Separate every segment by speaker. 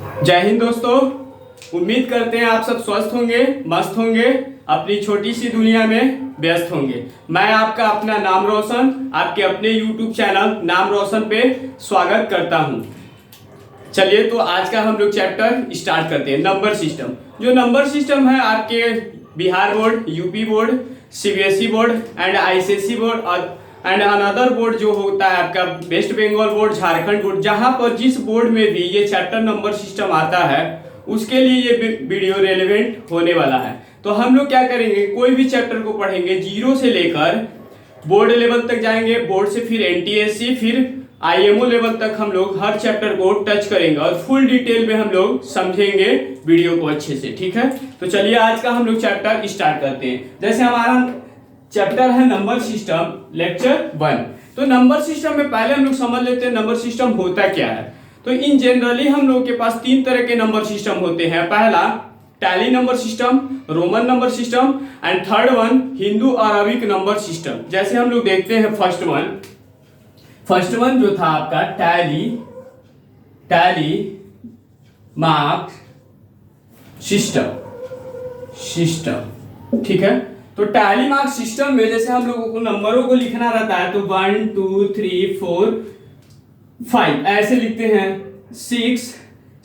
Speaker 1: जय हिंद दोस्तों। उम्मीद करते हैं आप सब स्वस्थ होंगे, मस्त होंगे, अपनी छोटी सी दुनिया में व्यस्त होंगे। मैं आपका अपना नाम रोशन आपके अपने YouTube चैनल नाम रोशन पे स्वागत करता हूं। चलिए तो आज का हम लोग चैप्टर स्टार्ट करते हैं। Number system. जो नंबर सिस्टम है आपके Bihar board, UP board, CBSE board and ICSE board and another board जो होता है आपका वेस्ट बंगाल बोर्ड, झारखंड बोर्ड, जहां पर जिस बोर्ड में भी ये चैप्टर नंबर सिस्टम आता है उसके लिए ये वीडियो रेलेवेंट होने वाला है। तो हम लोग क्या करेंगे, कोई भी चैप्टर को पढ़ेंगे, जीरो से लेकर बोर्ड लेवल तक जाएंगे, बोर्ड से फिर एनटीएससी, फिर आईएमओ लेवल तक हम लोग हर चैप्टर को टच करेंगे और फुल डिटेल में हम लोग समझेंगे वीडियो को अच्छे से। ठीक है, तो चलिए आज का हम लोग चैप्टर स्टार्ट करते हैं। जैसे हमारा चैप्टर है नंबर सिस्टम, लेक्चर 1। तो नंबर सिस्टम में पहले हम लोग समझ लेते हैं नंबर सिस्टम होता क्या है। तो इन जनरली हम लोग के पास तीन तरह के नंबर सिस्टम होते हैं। पहला tally number system, Roman number system and third one Hindu Arabic number system. जैसे हम लोग देखते हैं फर्स्ट वन जो था आपका टैली मार्क सिस्टम। ठीक है, तो टैली मार्क सिस्टम में जैसे हम लोगों को नंबरों को लिखना रहता है तो 1 2 3 4 5 ऐसे लिखते हैं, 6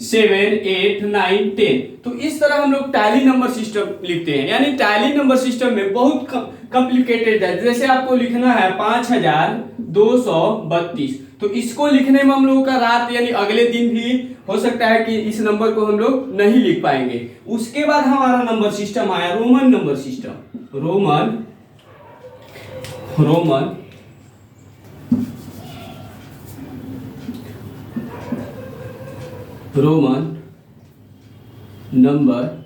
Speaker 1: 7 8 9 10। तो इस तरह हम लोग टैली नंबर सिस्टम लिखते हैं। यानी टैली नंबर सिस्टम में बहुत कॉम्प्लिकेटेड है। जैसे आपको लिखना है 5232, तो इसको लिखने में हम लोगों का रात यानी अगले दिन भी हो सकता है कि इस नंबर को हम लोग नहीं लिख पाएंगे। उसके बाद हमारा नंबर सिस्टम आया Roman number system. Roman number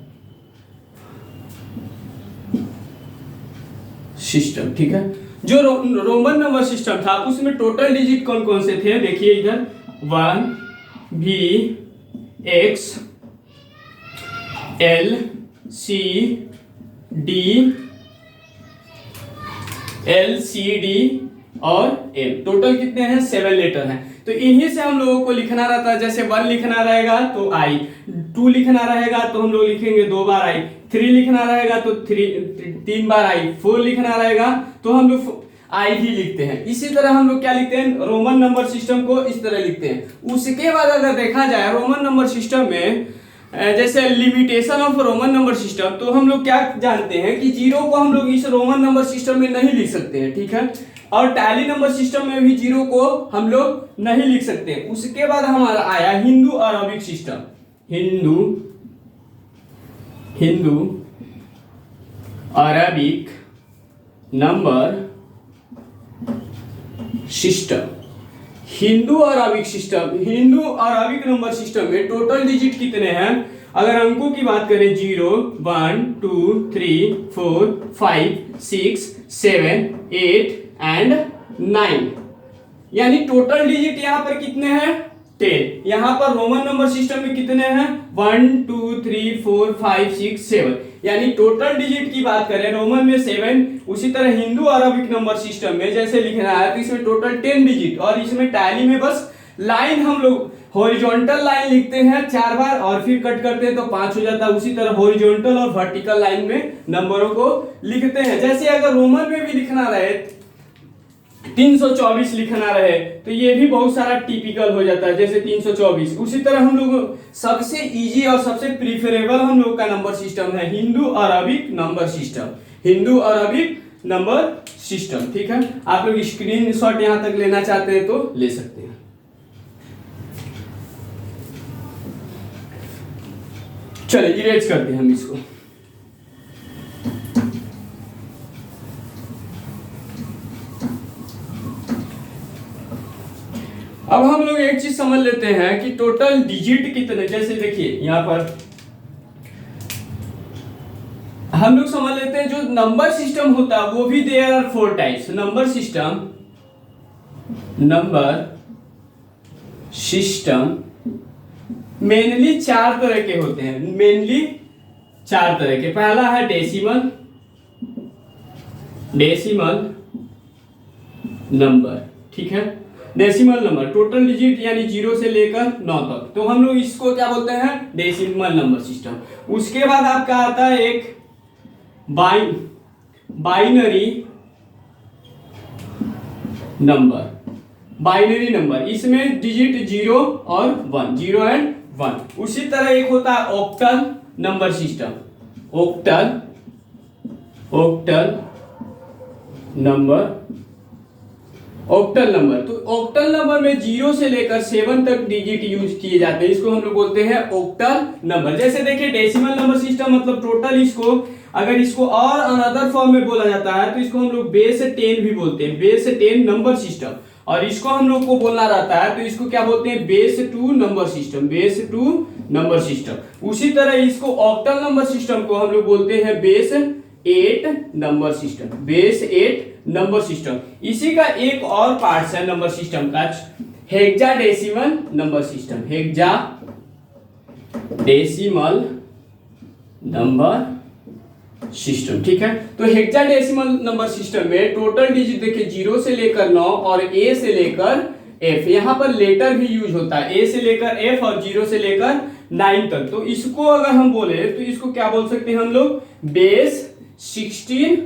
Speaker 1: system. ठीक है, जो रोमन नंबर सिस्टम था उसमें टोटल डिजिट कौन कौन से थे, देखिए इधर 1 V X L C D और M। टोटल कितने हैं, 7 लेटर हैं। तो इन्हीं से हम लोगों को लिखना रहता है। जैसे 1 लिखना रहेगा तो I, 2 लिखना रहेगा तो हम लोग लिखेंगे 2 बार I, 3 लिखना रहेगा तो 3 बार I, 4 लिखना रहेगा तो हम लोग I ही लिखते हैं। इसी तरह हम लोग क्या लिखते हैं, रोमन नंबर सिस्टम को इस तरह लिखते हैं। उसके बाद अगर देखा जाए रोमन नंबर सिस्टम में जैसे limitation of Roman number system, तो हम लोग क्या जानते हैं कि जीरो को हम लोग इस रोमन नंबर सिस्टम में नहीं लिख सकते हैं। ठीक है, और टैली नंबर सिस्टम में भी जीरो को हम लोग नहीं लिख सकते। उसके बाद हमारा आया Hindu Arabic system. Hindu Arabic number system. Hindu Arabic number system में टोटल डिजिट कितने हैं, अगर अंकों की बात करें 0 1 2 3 4 5 6 7 8 एंड 9, यानी टोटल डिजिट यहाँ पर कितने हैं, 10। यहाँ पर रोमन नंबर सिस्टम में कितने हैं, 1 2 3 4 5 6 7, यानी टोटल डिजिट की बात करें रोमन में 7। उसी तरह हिंदू अरबिक नंबर सिस्टम में जैसे लिखना है तो इसमें टोटल 10 डिजिट, और इसमें टैली में बस लाइन हम लोग हॉरिजॉन्टल लाइन लिखते हैं 4 बार और फिर कट करते हैं तो 5 हो जाता है। उसी तरह हॉरिजॉन्टल और वर्टिकल लाइन में नंबरों को लिखते हैं। जैसे अगर रोमन में भी लिखना रहे 324 लिखना रहे तो ये भी बहुत सारा टिपिकल हो जाता है, जैसे 324। उसी तरह हम लोग सबसे इजी और सबसे प्रीफरेबल हम लोग का नंबर सिस्टम है हिंदू अरबिक नंबर सिस्टम। ठीक है, आप लोग स्क्रीनशॉट यहां तक लेना चाहते हैं तो ले सकते हैं। चलिए इरेज करते हैं हम इसको। अब हम लोग एक चीज समझ लेते हैं कि टोटल डिजिट कितने। जैसे देखिए यहाँ पर हम लोग समझ लेते हैं जो नंबर सिस्टम होता है वो भी there are 4 types. Number system mainly 4 तरह के होते हैं। पहला है डेसिमल नंबर। ठीक है, डेसिमल नंबर टोटल डिजिट यानी 0 से लेकर 9 तक, तो हम लोग इसको क्या बोलते हैं, डेसिमल नंबर सिस्टम। उसके बाद आपका आता है एक बाइनरी नंबर, इसमें डिजिट 0 और 1, 0 एंड 1। उसी तरह एक होता है octal number system, octal number. तो ऑक्टल नंबर में 0 से लेकर 7 तक डिजिट यूज किए जाते हैं, इसको हम लोग बोलते हैं ऑक्टल नंबर। जैसे देखिए डेसिमल नंबर सिस्टम मतलब टोटल, इसको अगर इसको और अनदर फॉर्म में बोला जाता है तो इसको हम लोग बेस 10 भी बोलते हैं, बेस 10 नंबर सिस्टम। और इसको हम लोग को बोलना रहता है तो इसको क्या बोलते हैं, base 2 number system, base 2 number system. उसी तरह इसको ऑक्टल नंबर सिस्टम को हम लोग बोलते हैं base 8 number system, base 8 number system. इसी का एक और पार्ट है नंबर सिस्टम का, hexadecimal number system, hexadecimal number system. ठीक है, तो हेक्साडेसिमल नंबर सिस्टम में टोटल डिजिट देखिए 0 से लेकर 9 और ए से लेकर एफ, यहाँ पर लेटर भी यूज होता है, ए से लेकर एफ और 0 से लेकर 9 तक। तो इसको अगर हम बोले तो इसको क्या बोल सकते हैं हम लोग, बेस 16,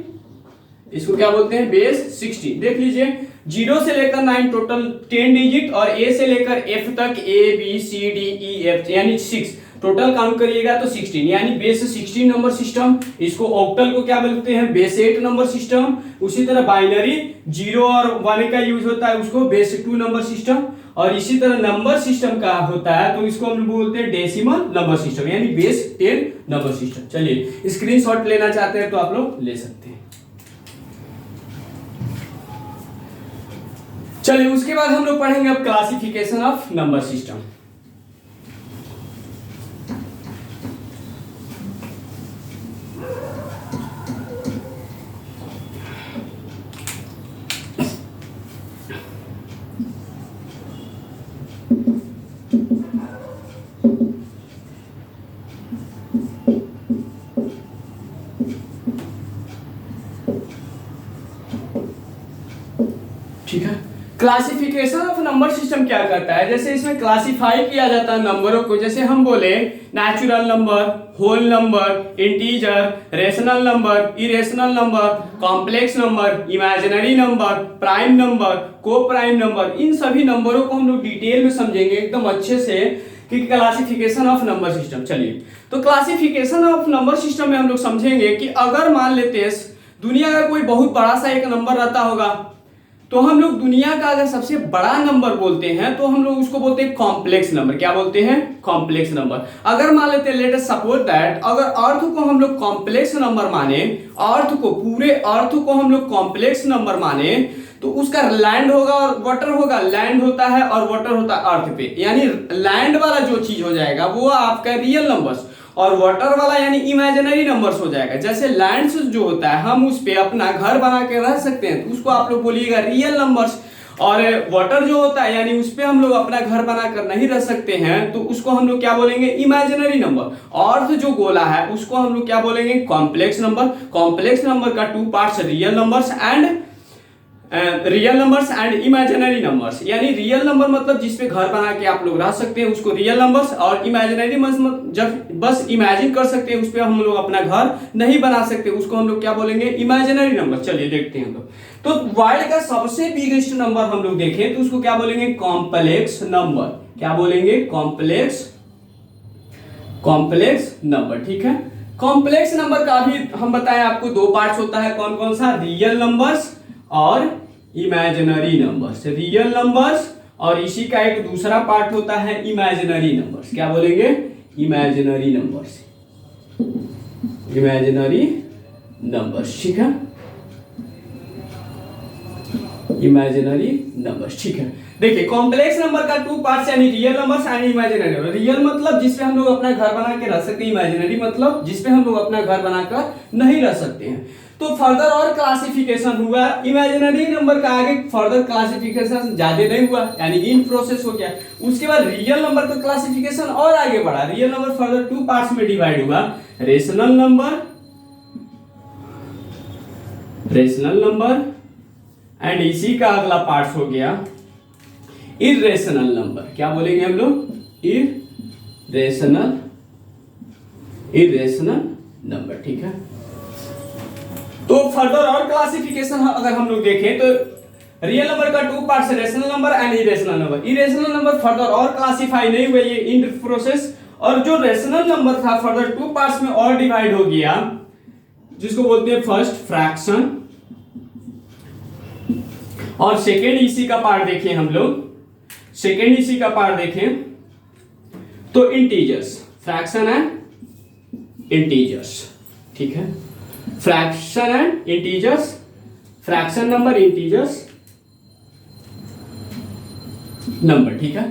Speaker 1: इसको क्या बोलते हैं, बेस 16। देख लीजिए 0 से लेकर 9 टोटल 10 डिजिट और ए से लेकर एफ तक A B C D E F यानी 6 टोटल काउंट करिएगा तो 16 यानी बेस 16 नंबर सिस्टम। इसको ऑक्टल को क्या बोलते हैं, बेस 8 नंबर सिस्टम। उसी तरह बाइनरी 0 और 1 का यूज होता है, उसको बेस 2 नंबर सिस्टम। और इसी तरह नंबर सिस्टम का होता है तो इसको हम बोलते हैं डेसिमल नंबर सिस्टम यानी बेस 10 नंबर सिस्टम। चलिए स्क्रीनशॉट लेना चाहते हैं तो आप लोग ले सकते हैं। चलिए उसके बाद हम लोग पढ़ेंगे अब क्लासिफिकेशन ऑफ नंबर सिस्टम। ठीक है, क्लासिफिकेशन ऑफ नंबर सिस्टम क्या करता है, जैसे इसमें क्लासिफाई किया जाता है नंबरों को। जैसे हम बोले natural number, whole number, integer, rational number, irrational number, complex number, imaginary number, prime number, coprime number, इन सभी नंबरों को हम लोग डिटेल में समझेंगे एकदम अच्छे से कि क्लासिफिकेशन ऑफ नंबर सिस्टम। चलिए तो क्लासिफिकेशन ऑफ नंबर सिस्टम में हम लोग समझेंगे कि अगर मान लेते हैं दुनिया का कोई बहुत बड़ा सा एक नंबर रहता होगा, तो हम लोग दुनिया का अगर सबसे बड़ा नंबर बोलते हैं तो हम लोग उसको बोलते हैं कॉम्प्लेक्स नंबर। क्या बोलते हैं, कॉम्प्लेक्स नंबर। अगर मान लेते हैं लेट अस सपोज दैट अगर अर्थ को हम लोग कॉम्प्लेक्स नंबर माने, अर्थ को पूरे अर्थ को हम लोग कॉम्प्लेक्स नंबर माने, तो उसका लैंड होगा और वाटर होगा, लैंड होता है और वाटर होता है अर्थ पे, यानी लैंड वाला जो चीज हो जाएगा वो आपका रियल नंबर्स और वाटर वाला यानी इमेजिनरी नंबर्स हो जाएगा। जैसे लैंड जो होता है हम उस पे अपना घर बना के रह सकते हैं तो उसको आप लोग बोलिएगा रियल नंबर्स, और वाटर जो होता है यानी उस पे हम लोग अपना घर बनाकर नहीं रह सकते हैं तो उसको हम लोग क्या बोलेंगे, इमेजिनरी नंबर। अर्थ जो गोला है उसको हम लोग क्या बोलेंगे, कॉम्प्लेक्स नंबर। कॉम्प्लेक्स नंबर का 2 parts, real numbers and imaginary numbers. यानी रियल नंबर मतलब जिसपे घर बना के आप लोग रह सकते हैं उसको रियल नंबर्स, और इमेजिनरी मतलब जब बस इमेजिन कर सकते हैं उस पे हम लोग अपना घर नहीं बना सकते उसको हम लोग क्या बोलेंगे, इमेजिनरी नंबर। चलिए देखते हैं हम लोग। तो वर्ल्ड का सबसे बिगेस्ट नंबर हम लोग देखें तो उसको क्या बोलेंगे, कॉम्प्लेक्स नंबर। क्या बोलेंगे, कॉम्प्लेक्स नंबर। ठीक है, कॉम्प्लेक्स नंबर का भी हम बताएं आपको 2 पार्ट्स होता है, कौन कौन सा, रियल नंबर्स और इमेजिनरी नंबर्स। रियल नंबर्स और इसी का एक दूसरा पार्ट होता है इमेजिनरी नंबर्स। क्या बोलेंगे, इमेजिनरी नंबर्स, इमेजिनरी नंबर्स। ठीक है, इमेजिनरी नंबर्स। ठीक है, देखिए कॉम्प्लेक्स नंबर का 2 पार्ट्स यानी real numbers and imaginary number. Real मतलब जिसपे हम लोग अपना घर बना के रह सकते हैं, इमेजिनरी मतलब जिसपे हम लोग अपना घर बनाकर नहीं रह सकते हैं। तो फर्दर और क्लासिफिकेशन हुआ, इमेजिनरी नंबर का आगे फर्दर क्लासिफिकेशन ज्यादा नहीं हुआ यानी इन प्रोसेस हो गया। उसके बाद रियल नंबर का क्लासिफिकेशन और आगे बढ़ा, रियल नंबर फर्दर 2 पार्ट्स में डिवाइड हुआ, रेशनल नंबर एंड इसी का अगला पार्ट हो गया इरेशनल नंबर, क्या बोलेंगे हम लोग? इरेशनल नंबर, ठीक है। तो फर्दर और क्लासिफिकेशन अगर हम लोग देखें तो रियल नंबर का two parts, rational number and irrational number. Irrational number further और क्लासिफाई नहीं हुए, ये इन प्रोसेस। और जो रेशनल नंबर था फर्दर टू पार्ट्स में और डिवाइड हो गया, जिसको बोलते हैं फर्स्ट फ्रैक्शन, और सेकेंड इसी का पार्ट देखें हम लोग, सेकेंड इसी का पार्ट देखें तो इंटीजर्स, फ्रैक्शन एंड इंटीजर्स, ठीक है। Fraction and integers, fraction number, integers number, ठीक है।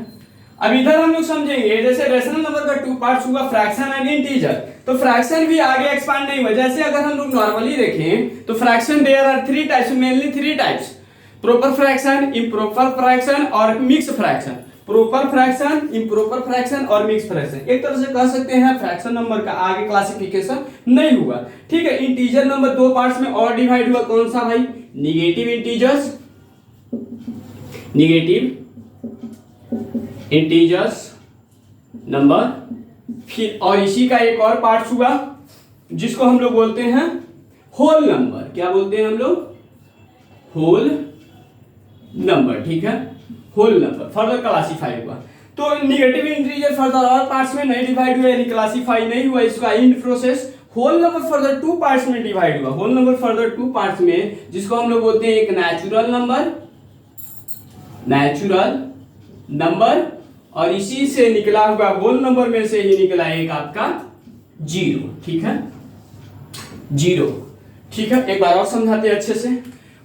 Speaker 1: अब इधर हम लोग समझेंगे, जैसे रेशनल नंबर का टू पार्ट्स हुआ, फ्रैक्शन एंड इंटीजर, तो फ्रैक्शन भी आगे एक्सपांड नहीं हुआ। जैसे अगर हम लोग नॉर्मली देखें तो fraction there are three types, mainly three types, proper fraction, improper fraction और mix fraction. Proper fraction, improper fraction और मिक्स फ्रैक्शन, एक तरह से कह सकते हैं फ्रैक्शन नंबर का आगे क्लासिफिकेशन नहीं हुआ, ठीक है। इंटीजर नंबर दो पार्ट्स में और डिवाइड हुआ, कौन सा भाई? Negative integers, negative integers number. फिर और इसी का एक और पार्ट हुआ जिसको हम लोग बोलते हैं होल नंबर, क्या बोलते हैं हम लोग? होल नंबर, ठीक है। होल नंबर फर्दर क्लासिफाई हुआ। तो निगेटिव इंटीजर फर्दर और पार्ट्स में नहीं डिवाइड हुआ, यानी क्लासिफाई नहीं हुआ, इसका end process. Whole number further two parts में डिवाइड हुआ, whole number further two parts में, जिसको हम लोग बोलते हैं एक नेचुरल नंबर, नेचुरल नंबर, और इसी से निकला हुआ होल नंबर में से ही निकला एक आपका जीरो, ठीक है, जीरो, ठीक है। एक बार और समझाते हैं अच्छे से।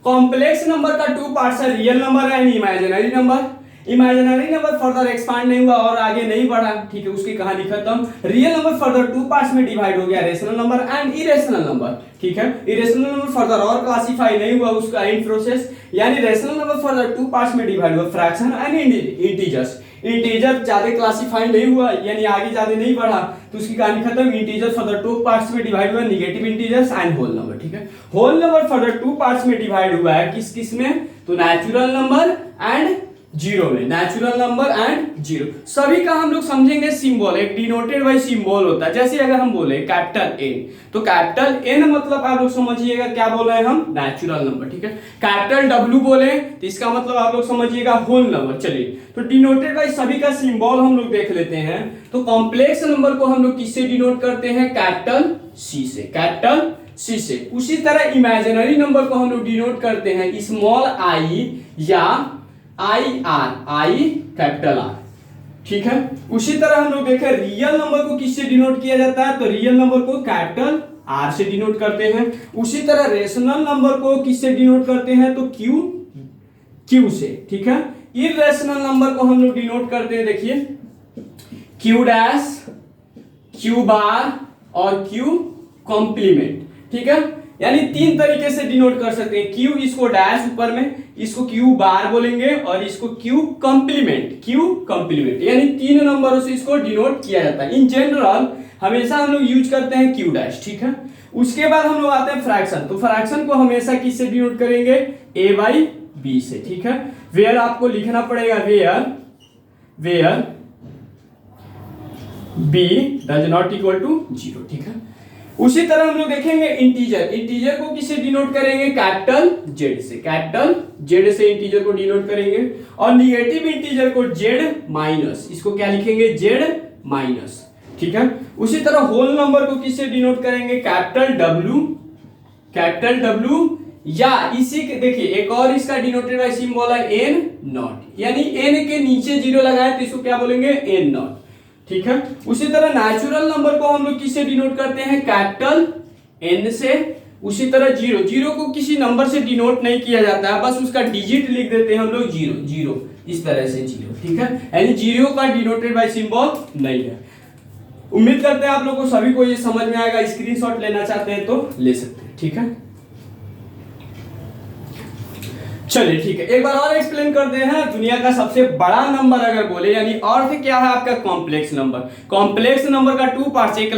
Speaker 1: कॉम्प्लेक्स नंबर का टू पार्ट्स है, real number and imaginary number. Imaginary number further expand नहीं हुआ और आगे नहीं बढ़ा, ठीक है, उसकी कहानी खत्म। Real number further two parts में डिवाइड हो गया, rational number and irrational number, ठीक है। इरेशनल नंबर फर्दर और क्लासिफाई नहीं हुआ, उसका एंड प्रोसेस, यानी rational number further two parts में डिवाइड हुआ, फ्रैक्शन एंड इंटीजर्स। इंटीजर ज्यादा क्लासिफाई नहीं हुआ, यानी आगे ज्यादा नहीं बढ़ा, तो उसकी कहानी खत्म। इंटीजर फर्दर टू पार्ट्स में डिवाइड हुआ, negative integers and whole number, ठीक है। Whole number further two parts में डिवाइड हुआ है, किस किस में? तो नेचुरल नंबर एंड जीरो में, नेचुरल नंबर एंड जीरो। सभी का हम लोग समझेंगे सिंबल, एक डिनोटेड बाय सिंबल होता है। जैसे अगर हम बोले कैपिटल एन, तो कैपिटल एन मतलब आप लोग समझिएगा क्या बोल रहे हैं हम? नेचुरल नंबर, ठीक है। कैपिटल डब्ल्यू बोले तो इसका मतलब आप लोग समझिएगा होल नंबर। चलिए, तो डिनोटेड बाय सभी का सिंबल हम लोग देख लेते हैं। तो कॉम्प्लेक्स नंबर को हम लोग किससे डिनोट करते हैं? कैपिटल सी से, कैपिटल सी से। उसी तरह इमेजिनरी नंबर को हम लोग डिनोट करते हैं स्मॉल आई या I R, I capital R, ठीक है। उसी तरह हम लोग देखें रियल नंबर को किससे डिनोट किया जाता है? तो रियल नंबर को कैपिटल आर से डिनोट करते हैं। उसी तरह रेशनल नंबर को किससे डिनोट करते हैं? तो क्यू, क्यू से, ठीक है। इरेशनल नंबर को हम लोग डिनोट करते हैं, देखिए क्यू डैश, क्यू बार और क्यू कॉम्प्लीमेंट, ठीक है। यानी तीन तरीके से डिनोट कर सकते हैं। क्यू इसको डैश ऊपर में, इसको क्यू बार बोलेंगे और इसको क्यू कॉम्प्लीमेंट, क्यू कॉम्प्लीमेंट, यानी तीन नंबरों से इसको डिनोट किया जाता है। इन जनरल हमेशा हम लोग यूज करते हैं क्यू डैश, ठीक है। उसके बाद हम लोग आते हैं फ्रैक्शन। तो फ्रैक्शन को हमेशा किससे डिनोट करेंगे? ए बाई बी से, ठीक है। वेयर आपको लिखना पड़ेगा where B does not equal to zero, ठीक है। उसी तरह हम लोग देखेंगे इंटीजर। इंटीजर को किससे डिनोट करेंगे? कैपिटल जेड से, कैपिटल जेड से इंटीजर को डिनोट करेंगे। और निगेटिव इंटीजर को जेड माइनस, इसको क्या लिखेंगे? जेड माइनस, ठीक है। उसी तरह होल नंबर को किससे डिनोट करेंगे? कैपिटल डब्ल्यू, कैपिटल डब्ल्यू, या इसी के देखिए एक और इसका डिनोटेड बाय सिंबल है एन नॉट, यानी एन के नीचे जीरो लगाए तो इसको क्या बोलेंगे? एन नॉट, ठीक है। उसी तरह नेचुरल नंबर को हम लोग किससे डिनोट करते हैं? कैपिटल एन से। उसी तरह जीरो, जीरो को किसी नंबर से डिनोट नहीं किया जाता है, बस उसका डिजिट लिख देते हैं हम लोग जीरो, जीरो, इस तरह से जीरो, ठीक है। यानी जीरो का डिनोटेड बाय सिंबल नहीं है। उम्मीद करते हैं आप लोगों को सभी को ये समझ में आएगा। स्क्रीनशॉट लेना चाहते हैं तो ले सकते हैं, ठीक है। चलिए ठीक है, एक बार और एक्सप्लेन करते हैं। दुनिया का सबसे बड़ा नंबर अगर बोले, यानी अर्थ क्या है आपका? Complex number. कॉम्प्लेक्स नंबर का टू पार्ट्स, एक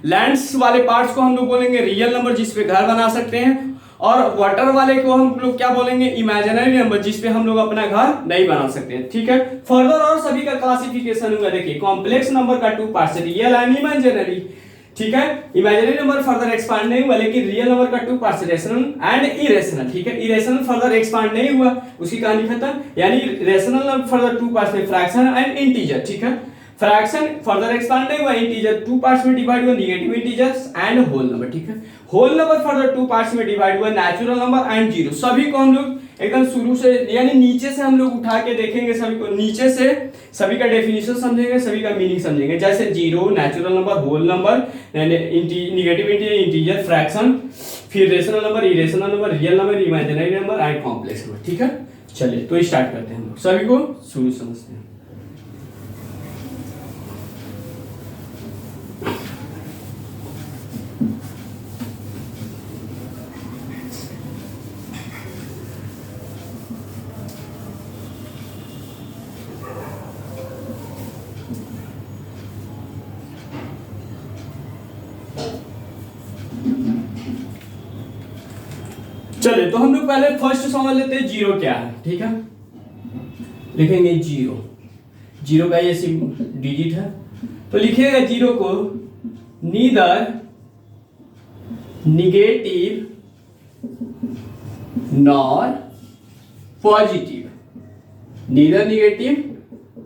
Speaker 1: लैंड्स वाले पार्ट्स को हम लोग बोलेंगे रियल नंबर, जिसपे घर बना सकते हैं, और वाटर वाले को हम लोग क्या बोलेंगे, इमेजिनरी नंबर, जिसपे हम लोग अपना घर नहीं बना सकते हैं, ठीक है। फर्दर और सभी का क्लासिफिकेशन हुआ, देखिए कॉम्प्लेक्स नंबर का 2 पार्ट, रियल एंड इमेजिनरी, ठीक है। इमेजिनरी नंबर फर्दर एक्सपांड नहीं हुआ, लेकिन रियल नंबर का 2 पार्ट्स, रेशनल एंड इरेशनल, ठीक है। इरेशनल फर्दर एक्सपांड नहीं हुआ, उसकी कहानी खत्म। यानी रेशनल नंबर फर्दर 2 पार्ट्स में फ्रैक्शन एंड इंटीजर, ठीक है। फ्रैक्शन फर्दर एक्सपांड नहीं हुआ, इंटीजर 2 पार्ट्स में डिवाइड हुआ, negative integers and whole number, ठीक है। होल नंबर फर्दर 2 पार्ट्स में डिवाइड हुआ, नेचुरल नंबर एंड जीरो। सभी को हम लोग एकदम शुरू से यानी नीचे से हम लोग उठा के देखेंगे, सभी को नीचे से सभी का डेफिनेशन समझेंगे, सभी का मीनिंग समझेंगे, जैसे zero, natural number, whole number, negative integer, fraction, फिर rational number, irrational number, real number, imaginary number and complex number, ठीक है। चलिए तो स्टार्ट करते हैं हम लोग, सभी को शुरू समझते हैं। चलिए तो हम लोग पहले फर्स्ट समझ लेते हैं जीरो क्या है, ठीक है। लिखेंगे जीरो, जीरो का ये डिजिट है, तो लिखिएगा जीरो को neither negative nor positive, neither negative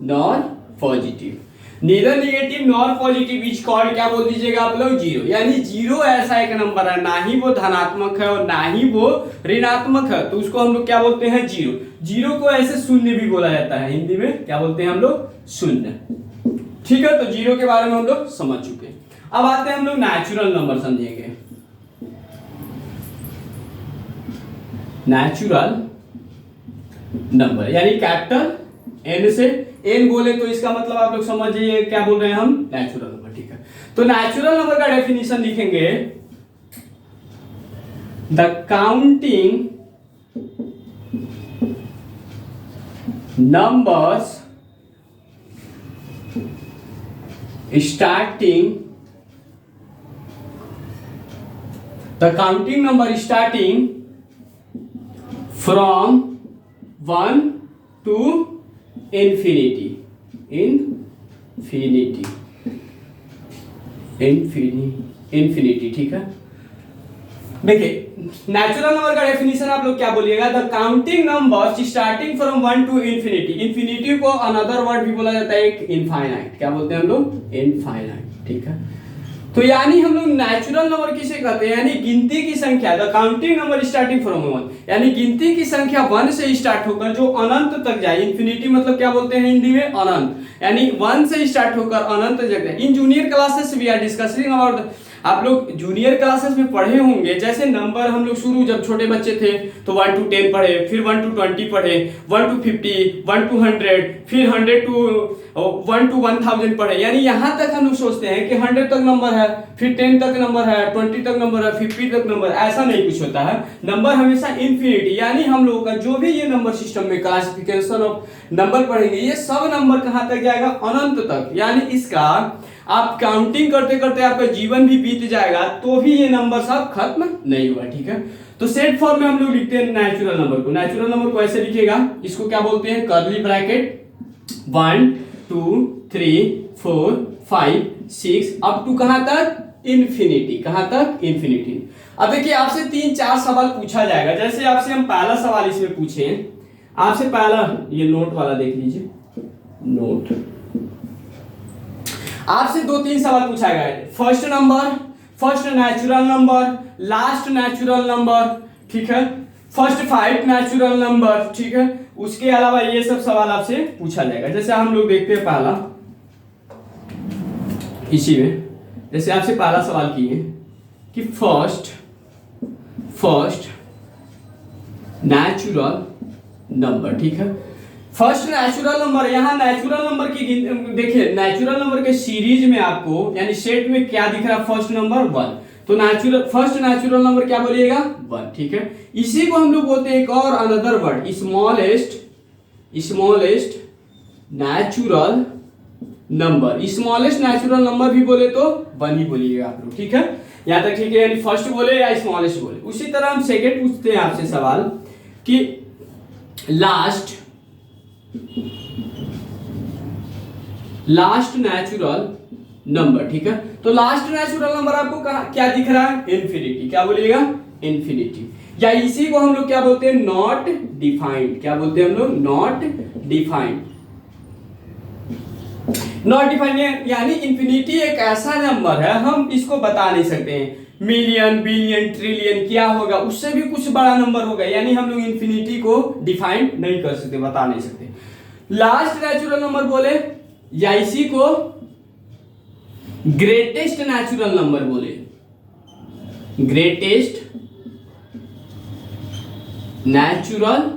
Speaker 1: nor positive, neither negative nor positive is called, क्या बोल दीजिएगा आप लोग, जीरो। यानी जीरो ऐसा एक नंबर है, ना ही वो धनात्मक है और ना ही वो ऋणात्मक है, तो उसको हम लोग क्या बोलते हैं, जीरो। जीरो को ऐसे शून्य भी बोला जाता है, हिंदी में क्या बोलते हैं हम लोग, शून्य, ठीक है। तो जीरो के बारे में हम लोग समझ चुके हैं। अब आते हैं हम लोग नेचुरल नंबर समझेंगे। नेचुरल नंबर यानी कैपिटल एन से एन बोले तो इसका मतलब आप लोग समझिए क्या बोल रहे हैं हम, नेचुरल नंबर, ठीक है। तो नेचुरल नंबर का डेफिनेशन लिखेंगे, the counting numbers starting, the counting number starting from 1 to infinity, infinity, ठीक है। देखिए नेचुरल नंबर का डेफिनेशन आप लोग क्या बोलिएगा, the counting numbers starting from 1 to infinity, infinity को अनदर वर्ड भी बोला जाता है एक इनफाइनाइट, क्या बोलते हैं हम लोग, इनफाइनाइट, ठीक है। तो यानी हम लोग नेचुरल नंबर किसे कहते हैं, यानी गिनती की संख्या, the counting number starting from 1, यानी गिनती की संख्या 1 से स्टार्ट होकर जो अनंत तक जाए, इंफिनिटी मतलब क्या बोलते हैं हिंदी में, अनंत, यानी 1 से स्टार्ट होकर अनंत तक जाए। In junior classes we are discussing about, आप लोग जूनियर क्लासेस में पढ़े होंगे, जैसे नंबर हम लोग शुरू जब छोटे बच्चे थे तो 1 to 10 पढ़े, फिर 1 to 20 पढ़े, 1 to 50, 1 to 100, फिर 100 to 1 to 1000 पढ़े। यानी यहाँ तक हम लोग सोचते हैं कि 100 तक नंबर है, फिर 10 तक नंबर है, 20 तक नंबर है, 50 तक नंबर, ऐसा नहीं कुछ होता है। नंबर हमेशा इन्फिनिटी, यानी हम लोगों का जो भी ये नंबर सिस्टम में क्लासिफिकेशन ऑफ नंबर पढ़ेंगे, ये सब नंबर कहाँ तक जाएगा, अनंत तक। यानी इसका आप काउंटिंग करते करते आपका जीवन भी बीत जाएगा तो भी ये नंबर सब खत्म नहीं हुआ, ठीक है। तो सेट फॉर्म में हम लोग लिखते हैं नेचुरल नंबर को, नेचुरल नंबर को ऐसे लिखिएगा, इसको क्या बोलते हैं, कर्ली ब्रैकेट 1 2 3 4 5 6 अप टू कहां तक, इन्फिनिटी, कहां तक, इन्फिनिटी। अब देखिए आपसे 3-4 सवाल पूछा जाएगा, जैसे आपसे हम पहला सवाल इसमें पूछे, आपसे पहला ये नोट वाला देख लीजिए, नोट, आपसे 2-3 सवाल पूछा गया है, first number, first natural number, last natural number, ठीक है, फर्स्ट 5 नेचुरल नंबर, ठीक है। उसके अलावा ये सब सवाल आपसे पूछा जाएगा। जैसे हम लोग देखते हैं पहला, इसी में जैसे आपसे पहला सवाल किए कि फर्स्ट नेचुरल नंबर, ठीक है। फर्स्ट नेचुरल नंबर, यहाँ नेचुरल नंबर की देखिए, नेचुरल नंबर के सीरीज में आपको यानी सेट में क्या दिख रहा है, फर्स्ट नंबर 1, तो नेचुरल फर्स्ट नेचुरल नंबर क्या बोलिएगा, 1, ठीक है। इसी को हम लोग बोलते हैं एक और another word, smallest natural number भी बोले तो 1 ही बोलिएगा आप लोग, ठीक है। यहाँ तक ठीक है, यानी फर्स्ट बोले या स्मॉलेस्ट बोले। उसी तरह हम सेकेंड पूछते हैं आपसे सवाल कि लास्ट नेचुरल नंबर, ठीक है। तो लास्ट नेचुरल नंबर आपको क्या दिख रहा है? इन्फिनिटी। क्या बोलिएगा? इन्फिनिटी। या इसी को हम लोग क्या बोलते हैं? Not defined. क्या बोलते हैं हम लोग? Not defined. नॉट डिफाइंड यानी इन्फिनिटी एक ऐसा नंबर है, हम इसको बता नहीं सकते हैं। मिलियन, बिलियन, ट्रिलियन क्या होगा, उससे भी कुछ बड़ा नंबर होगा, यानी हम लोग इन्फिनिटी को डिफाइन नहीं कर सकते, बता नहीं सकते। लास्ट नेचुरल नंबर बोले या इसी को ग्रेटेस्ट नेचुरल नंबर बोले, ग्रेटेस्ट नेचुरल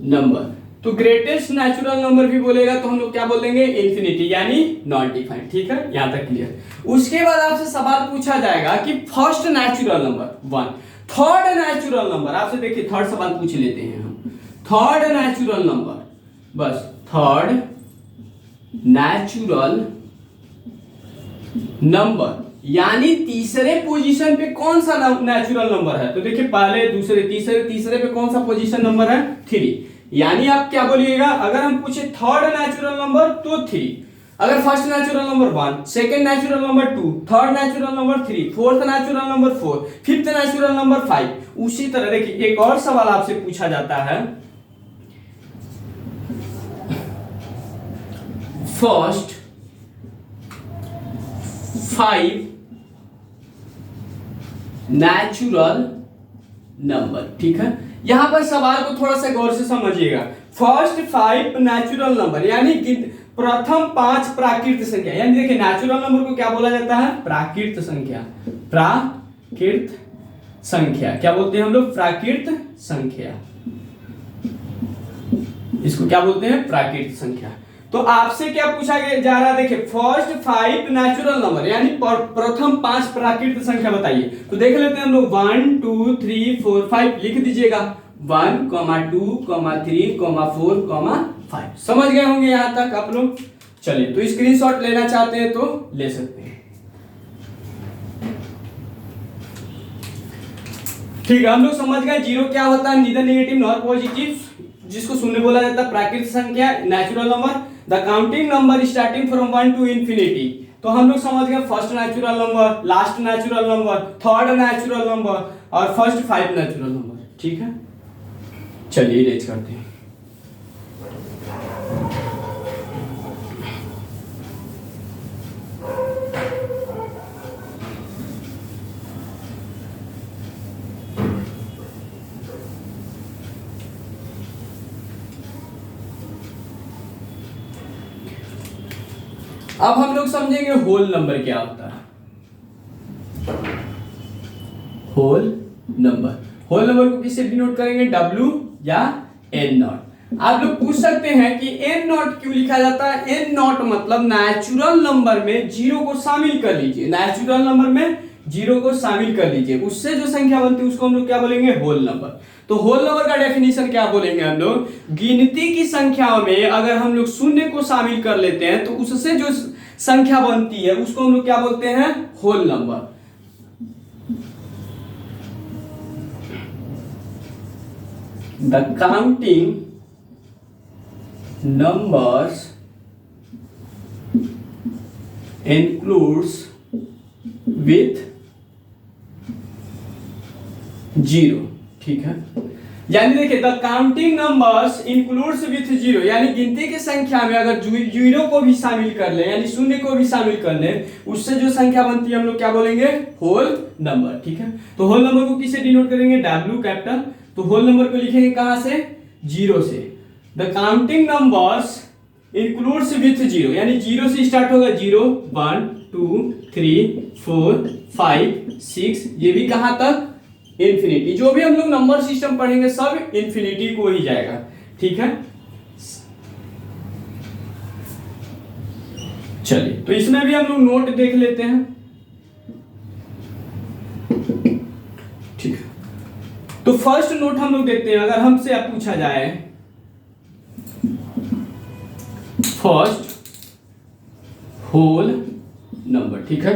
Speaker 1: नंबर। तो ग्रेटेस्ट नेचुरल नंबर भी बोलेगा तो हम लोग क्या बोलेंगे? इन्फिनिटी, यानी नॉट डिफाइंड। ठीक है, यहां तक क्लियर। उसके बाद आपसे सवाल पूछा जाएगा कि first natural number 1, third natural number. आपसे देखिए थर्ड सवाल पूछ लेते हैं हम। थर्ड नेचुरल नंबर, बस थर्ड नेचुरल नंबर यानी तीसरे पोजीशन पे कौन सा नेचुरल नंबर है? तो देखिए पहले, दूसरे, तीसरे पे कौन सा पोजीशन नंबर है? 3। यानी आप क्या बोलिएगा? अगर हम पूछे थर्ड नेचुरल नंबर तो 3, अगर first natural number 1, second natural number 2, third natural number 3, fourth natural number 4, fifth natural number 5। उसी तरह देखिए एक और सवाल आपसे पूछा जाता है, फर्स्ट 5 नेचुरल नंबर। ठीक है, यहां पर सवाल को थोड़ा सा गौर से समझिएगा। फर्स्ट 5 नेचुरल नंबर यानी प्रथम 5 प्राकृत संख्या, यानी देखिए नेचुरल नंबर को क्या बोला जाता है? प्राकृत संख्या। प्राकृत संख्या क्या बोलते हैं हम लोग? प्राकृत संख्या। इसको क्या बोलते हैं? प्राकृत संख्या। तो आपसे क्या पूछा जा रहा है? देखिए फर्स्ट 5 नेचुरल नंबर यानी प्रथम 5 प्राकृत संख्या बताइए। तो देख लेते हैं हम लोग 1 2 3 4 5 लिख दीजिएगा। 1, 2, 3, 4, 5। समझ गए होंगे यहां तक आप लोग? चलिए, तो स्क्रीनशॉट लेना चाहते हैं तो ले सकते हैं। ठीक है, हम लोग समझ गए जीरो क्या होता है, नीदर नेगेटिव नॉर पॉजिटिव, जिसको शून्य बोला जाता है, प्राकृतिक संख्या natural number, the counting number starting from 1 to infinity। तो हम लोग समझ गए first natural number, last natural number, third natural number और फर्स्ट 5 नेचुरल नंबर। ठीक है, चलिए इरेज करते हैं। अब हम लोग समझेंगे होल नंबर क्या होता है। होल नंबर, होल नंबर को किससे डिनोट करेंगे? W या N नॉट। आप लोग पूछ सकते हैं कि N नॉट क्यों लिखा जाता है? N नॉट मतलब नेचुरल नंबर में जीरो को शामिल कर लीजिए, नेचुरल नंबर में जीरो को शामिल कर लीजिए, उससे जो संख्या बनती है उसको हम लोग क्या बोलेंगे? Whole number. तो होल नंबर का डेफिनेशन क्या बोलेंगे हम लोग? गिनती की संख्याओं में अगर हम लोग शून्य को शामिल कर लेते हैं तो उससे जो संख्या बनती है उसको हम लोग क्या बोलते हैं? Whole number. The counting numbers includes with zero. ठीक है, यानी देखिए the counting numbers includes with zero, यानी गिनती की संख्या में अगर जीरो को भी शामिल कर ले, यानी शून्य को भी शामिल कर ले, उससे जो संख्या बनती है हम लोग क्या बोलेंगे? Whole number. ठीक है, तो होल नंबर को किससे डिनोट करेंगे? W capital. तो होल नंबर को लिखेंगे कहां से? जीरो से। The counting numbers includes with zero, यानी जीरो से स्टार्ट होगा। 0 1 2 3 4 5 6, ये भी कहां तक? इन्फिनिटी। जो भी हम लोग नंबर सिस्टम पढ़ेंगे सब इन्फिनिटी को ही जाएगा। ठीक है, चलिए तो इसमें भी हम लोग नोट देख लेते हैं। ठीक है, तो फर्स्ट नोट हम लोग देखते हैं। अगर हमसे अब पूछा जाए फर्स्ट होल नंबर, ठीक है,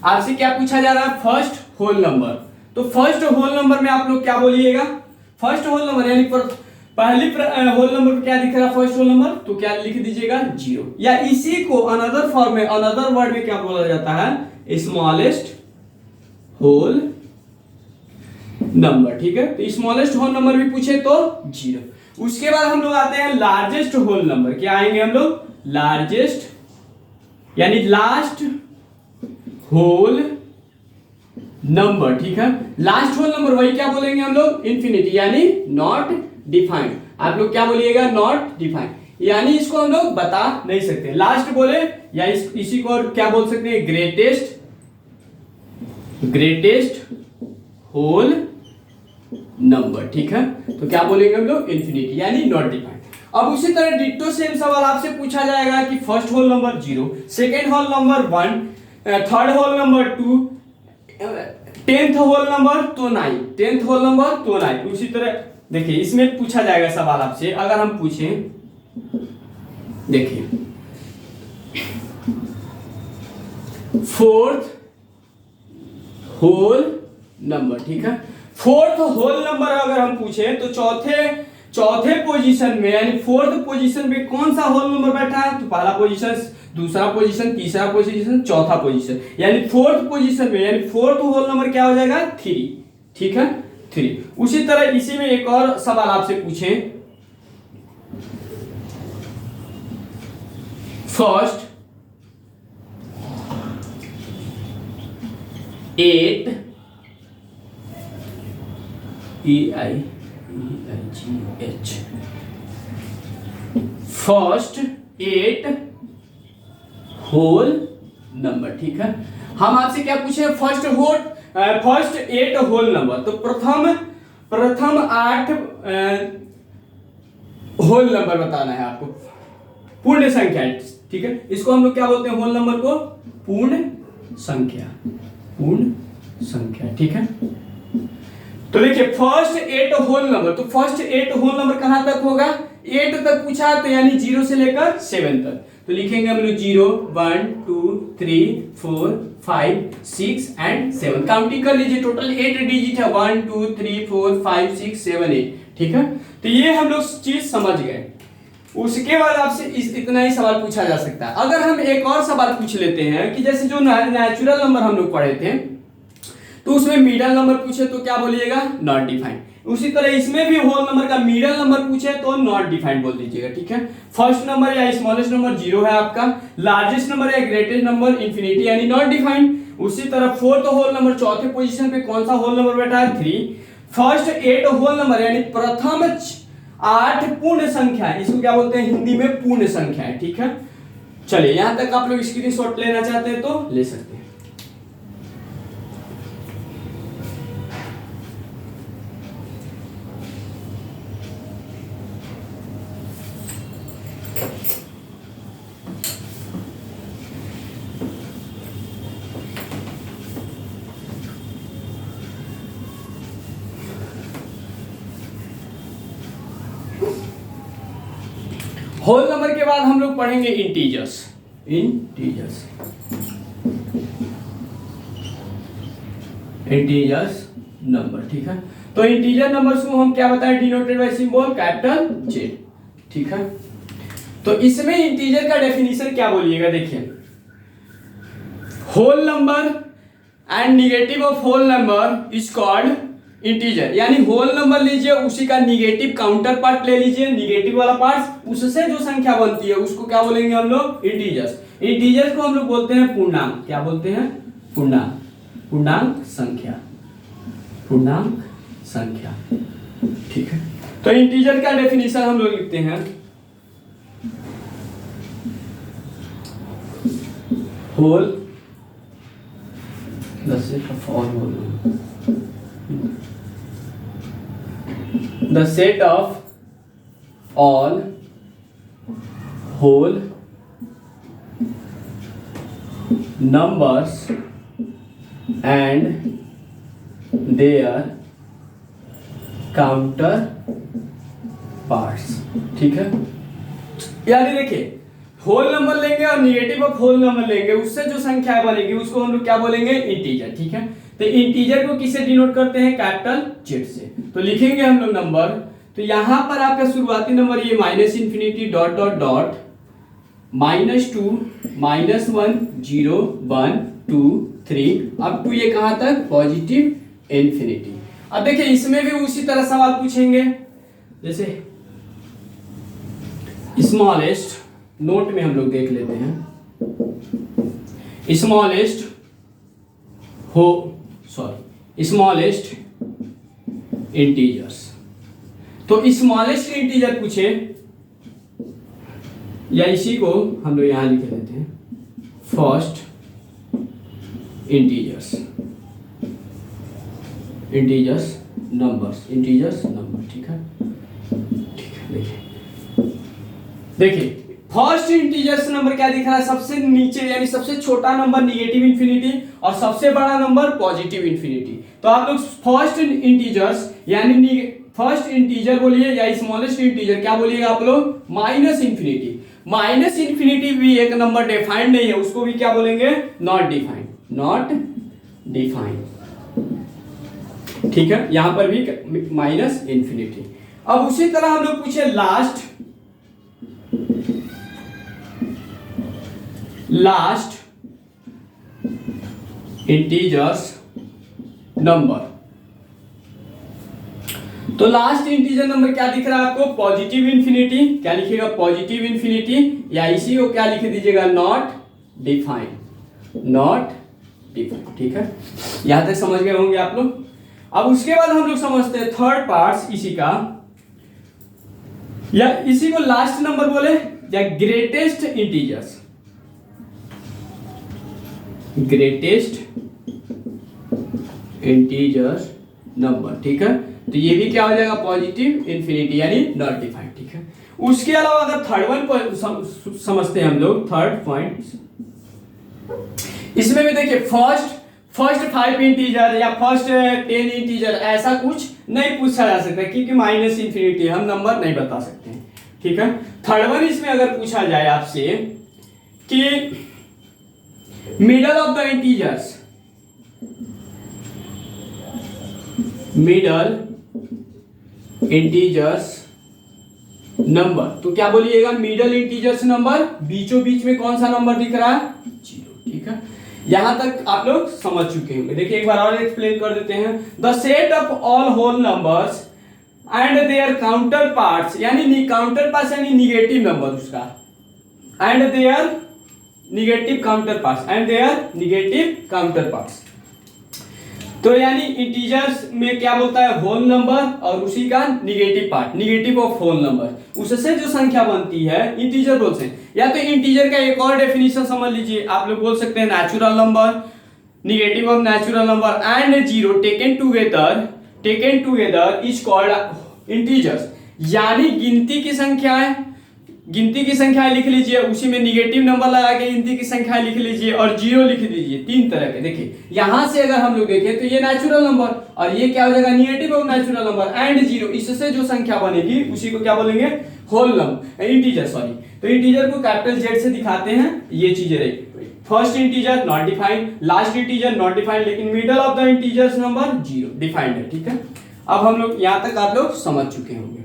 Speaker 1: आपसे क्या पूछा जा रहा है, फर्स्ट होल नंबर। तो फर्स्ट होल नंबर में आप लोग क्या बोलिएगा, फर्स्ट होल नंबर यानी पहली होल नंबर पे क्या दिख रहा है, फर्स्ट होल नंबर, तो क्या लिख दीजिएगा 0, या इसी को अनदर फॉर्म में, अनदर वर्ड में क्या बोला जाता है, स्मॉलेस्ट होल नंबर। ठीक है, तो स्मॉलेस्ट होल नंबर भी पूछे तो 0। उसके बाद हम लोग आते हैं लार्जेस्ट होल नंबर। क्या आएंगे हम लोग, लार्जेस्ट यानी लास्ट होल नंबर। ठीक है, लास्ट होल नंबर वही क्या बोलेंगे हम लोग, इंफिनिटी यानी नॉट डिफाइंड। आप लोग क्या बोलिएगा, नॉट डिफाइंड, यानी इसको हम लोग बता नहीं सकते। लास्ट बोले या इसी को और क्या बोल सकते हैं, ग्रेटेस्ट होल नंबर। ठीक है, तो क्या बोलेंगे हम लोग, इंफिनिटी यानी नॉट डिफाइंड। अब उसी तरह डिट्टो सेम सवाल आपसे पूछा जाएगा कि first whole number 0, second whole number 1, third whole number 2, 10th whole number तो 9, 10th होल नंबर तो 9। उसी तरह देखिए इसमें पूछा जाएगा सवाल आपसे, अगर हम पूछें, देखिए फोर्थ होल नंबर। ठीक है, फोर्थ होल नंबर अगर हम पूछे तो चौथे पोजीशन में यानी फोर्थ पोजीशन में कौन सा होल नंबर बैठा है, तो पहला पोजीशन, दूसरा पोजीशन, तीसरा पोजीशन, चौथा पोजीशन, यानी फोर्थ पोजीशन में, यानी फोर्थ होल नंबर क्या हो जाएगा, 3। ठीक है, 3। उसी तरह इसी में एक और सवाल आपसे पूछें, first 8 EIGH, first 8 whole number. ठीक है, हम आपसे क्या पूछे, फर्स्ट 8 होल नंबर, तो प्रथम 8 होल नंबर बताना है आपको, पूर्ण संख्या। ठीक है, इसको हम लोग क्या बोलते हैं, होल नंबर को पूर्ण संख्या, पूर्ण संख्या। ठीक है, तो देखिए फर्स्ट 8 होल नंबर, तो फर्स्ट 8 होल नंबर कहां तक होगा, 8 तक पूछा तो यानी 0 से लेकर 7 तक, तो लिखेंगे हम लोग 0 1 2 3 4 5 6 एंड 7। काउंटिंग कर लीजिए, टोटल 8 डिजिट है, 1 2 3 4 5 6 7 8। ठीक है, तो ये हम लोग चीज समझ गए। उसके बाद आपसे इतना ही सवाल पूछा जा सकता है। अगर हम एक और सवाल पूछ लेते हैं कि जैसे जो नेचुरल नंबर हम लोग पढ़े थे, तो उसमें मिडल नंबर पूछे तो क्या बोलिएगा, नॉट डिफाइंड। उसी तरह इसमें भी होल नंबर का मिडल नंबर पूछे तो नॉट डिफाइंड बोल दीजिएगा। ठीक है, फर्स्ट नंबर या स्मॉलेस्ट नंबर 0 है आपका, लार्जेस्ट नंबर या ग्रेटेस्ट नंबर इंफिनिटी यानी नॉट डिफाइंड। उसी तरह फोर्थ होल नंबर चौथे पोजीशन पे कौन सा होल नंबर बैठा है, 3। फर्स्ट 8 होल नंबर यानी प्रथम 8 पूर्ण संख्या, इसको क्या बोलते हैं हिंदी में, पूर्ण संख्या है। ठीक है, चलिए यहां तक आप लोग स्क्रीनशॉट लेना चाहते हैं तो ले सकते हैं। होल नंबर के बाद हम लोग पढ़ेंगे इंटीजर्स नंबर। ठीक है, तो इंटीजर नंबर्स को हम क्या बताएं, denoted by symbol capital Z। ठीक है, तो इसमें इंटीजर का डेफिनेशन क्या बोलिएगा, देखिए whole number and negative of whole number is called integer, यानी होल नंबर लीजिए, उसी का निगेटिव काउंटर पार्ट ले लीजिए, निगेटिव वाला पार्ट, उससे जो संख्या बनती है उसको क्या बोलेंगे हम लोग, इंटीजर्स। इंटीजर्स को हम लोग बोलते हैं पूर्णांक। क्या बोलते हैं, पूर्णांक संख्या। ठीक है, तो इंटीजर का डेफिनेशन हम लोग लिखते हैं, whole the set of all whole numbers and their counter parts। ठीक है, यानी देखिए होल नंबर लेंगे और निगेटिव ऑफ होल नंबर लेंगे, उससे जो संख्या बनेगी उसको हम लोग क्या बोलेंगे, इंटीजर। ठीक है, तो इंटीजर को किससे डिनोट करते हैं, कैपिटल जेड से। तो लिखेंगे हम लोग नंबर, तो यहां पर आपका शुरुआती नंबर ये -∞ dot dot dot -2 -1 0 1 2 3 up to ये कहां तक, पॉजिटिव इन्फिनिटी। अब देखिए इसमें भी उसी तरह सवाल पूछेंगे, जैसे स्मॉलेस्ट, नोट में हम लोग देख लेते हैं, स्मॉलेस्ट स्मॉलेस्ट इंटीजर्स। तो स्मॉलेस्ट इंटीजर पूछे, या इसी को हम लोग यहां लिख लेते हैं, फर्स्ट इंटीजर्स नंबर। ठीक है, देखिए फर्स्ट इंटीजर्स नंबर क्या दिख रहा है, सबसे नीचे यानी सबसे छोटा नंबर निगेटिव इंफिनिटी और सबसे बड़ा नंबर पॉजिटिव इंफिनिटी। तो आप लोग फर्स्ट इंटीजर्स यानी फर्स्ट इंटीजर बोलिए या स्मॉलेस्ट इंटीजर क्या बोलिएगा आप लोग, -∞। -∞ भी एक नंबर डिफाइंड नहीं है, उसको भी क्या बोलेंगे, नॉट डिफाइंड। ठीक है, यहां पर भी -∞। अब उसी तरह हम लोग पूछे लास्ट इंटीजर्स नंबर। तो लास्ट इंटीजर नंबर क्या दिख रहा है आपको, पॉजिटिव इंफिनिटी। क्या लिखिएगा, पॉजिटिव इंफिनिटी, या इसी को क्या लिख दीजिएगा, नॉट डिफाइंड। ठीक है, यहां तक समझ गए होंगे आप लोग। अब उसके बाद हम लोग समझते हैं थर्ड पार्ट इसी का, या इसी को लास्ट नंबर बोले या ग्रेटेस्ट इंटीजर्स नंबर। ठीक है, तो ये भी क्या हो जाएगा, पॉजिटिव इंफिनिटी यानी नॉट डिफाइंड। ठीक है, उसके अलावा अगर थर्ड वन समझते हैं हम लोग, थर्ड पॉइंट, इसमें भी देखिए फर्स्ट 5 इंटीजर या फर्स्ट 10 इंटीजर ऐसा कुछ नहीं पूछा जा सकता, क्योंकि -∞ हम नंबर नहीं बता सकते हैं। ठीक है, थर्ड वन इसमें अगर पूछा जाए आपसे कि middle of the integers, number, तो क्या बोलिएगा, मिडल इंटीजर्स नंबर, बीचों बीच में कौन सा नंबर दिख रहा है, 0। ठीक है, यहां तक आप लोग समझ चुके होंगे। देखिए एक बार और एक्सप्लेन कर देते हैं, the set of all whole numbers and their counter parts, यानी काउंटर पार्ट्स यानी निगेटिव नंबर उसका, and their negative counter parts. तो यानी इंटीजर्स में क्या बोलता है, होल नंबर, और उसी का negative part, negative of whole number, उससे जो संख्या बनती है इंटीजर बोलते हैं। या तो इंटीजर का एक और डेफिनेशन समझ लीजिए, आप लोग बोल सकते हैं natural number, negative of natural number and zero taken together is called integers. यानी गिनती की संख्याएं लिख लीजिए, उसी में निगेटिव नंबर लगा के गिनती की संख्याएं लिख लीजिए और जीरो लिख दीजिए, 3 तरह के। देखिए यहां से अगर हम लोग देखें तो ये नेचुरल नंबर, और ये क्या हो जाएगा, negative of natural number and zero, इससे जो संख्या बनेगी उसी को क्या बोलेंगे, होल नंबर, इंटीजर। सॉरी, तो इंटीजर को कैपिटल जेड से दिखाते हैं, ये चीजें रही। First integer not defined, last integer not defined, लेकिन middle of the integers number 0 defined है। ठीक है, अब हम लोग यहां तक आप लोग समझ चुके होंगे।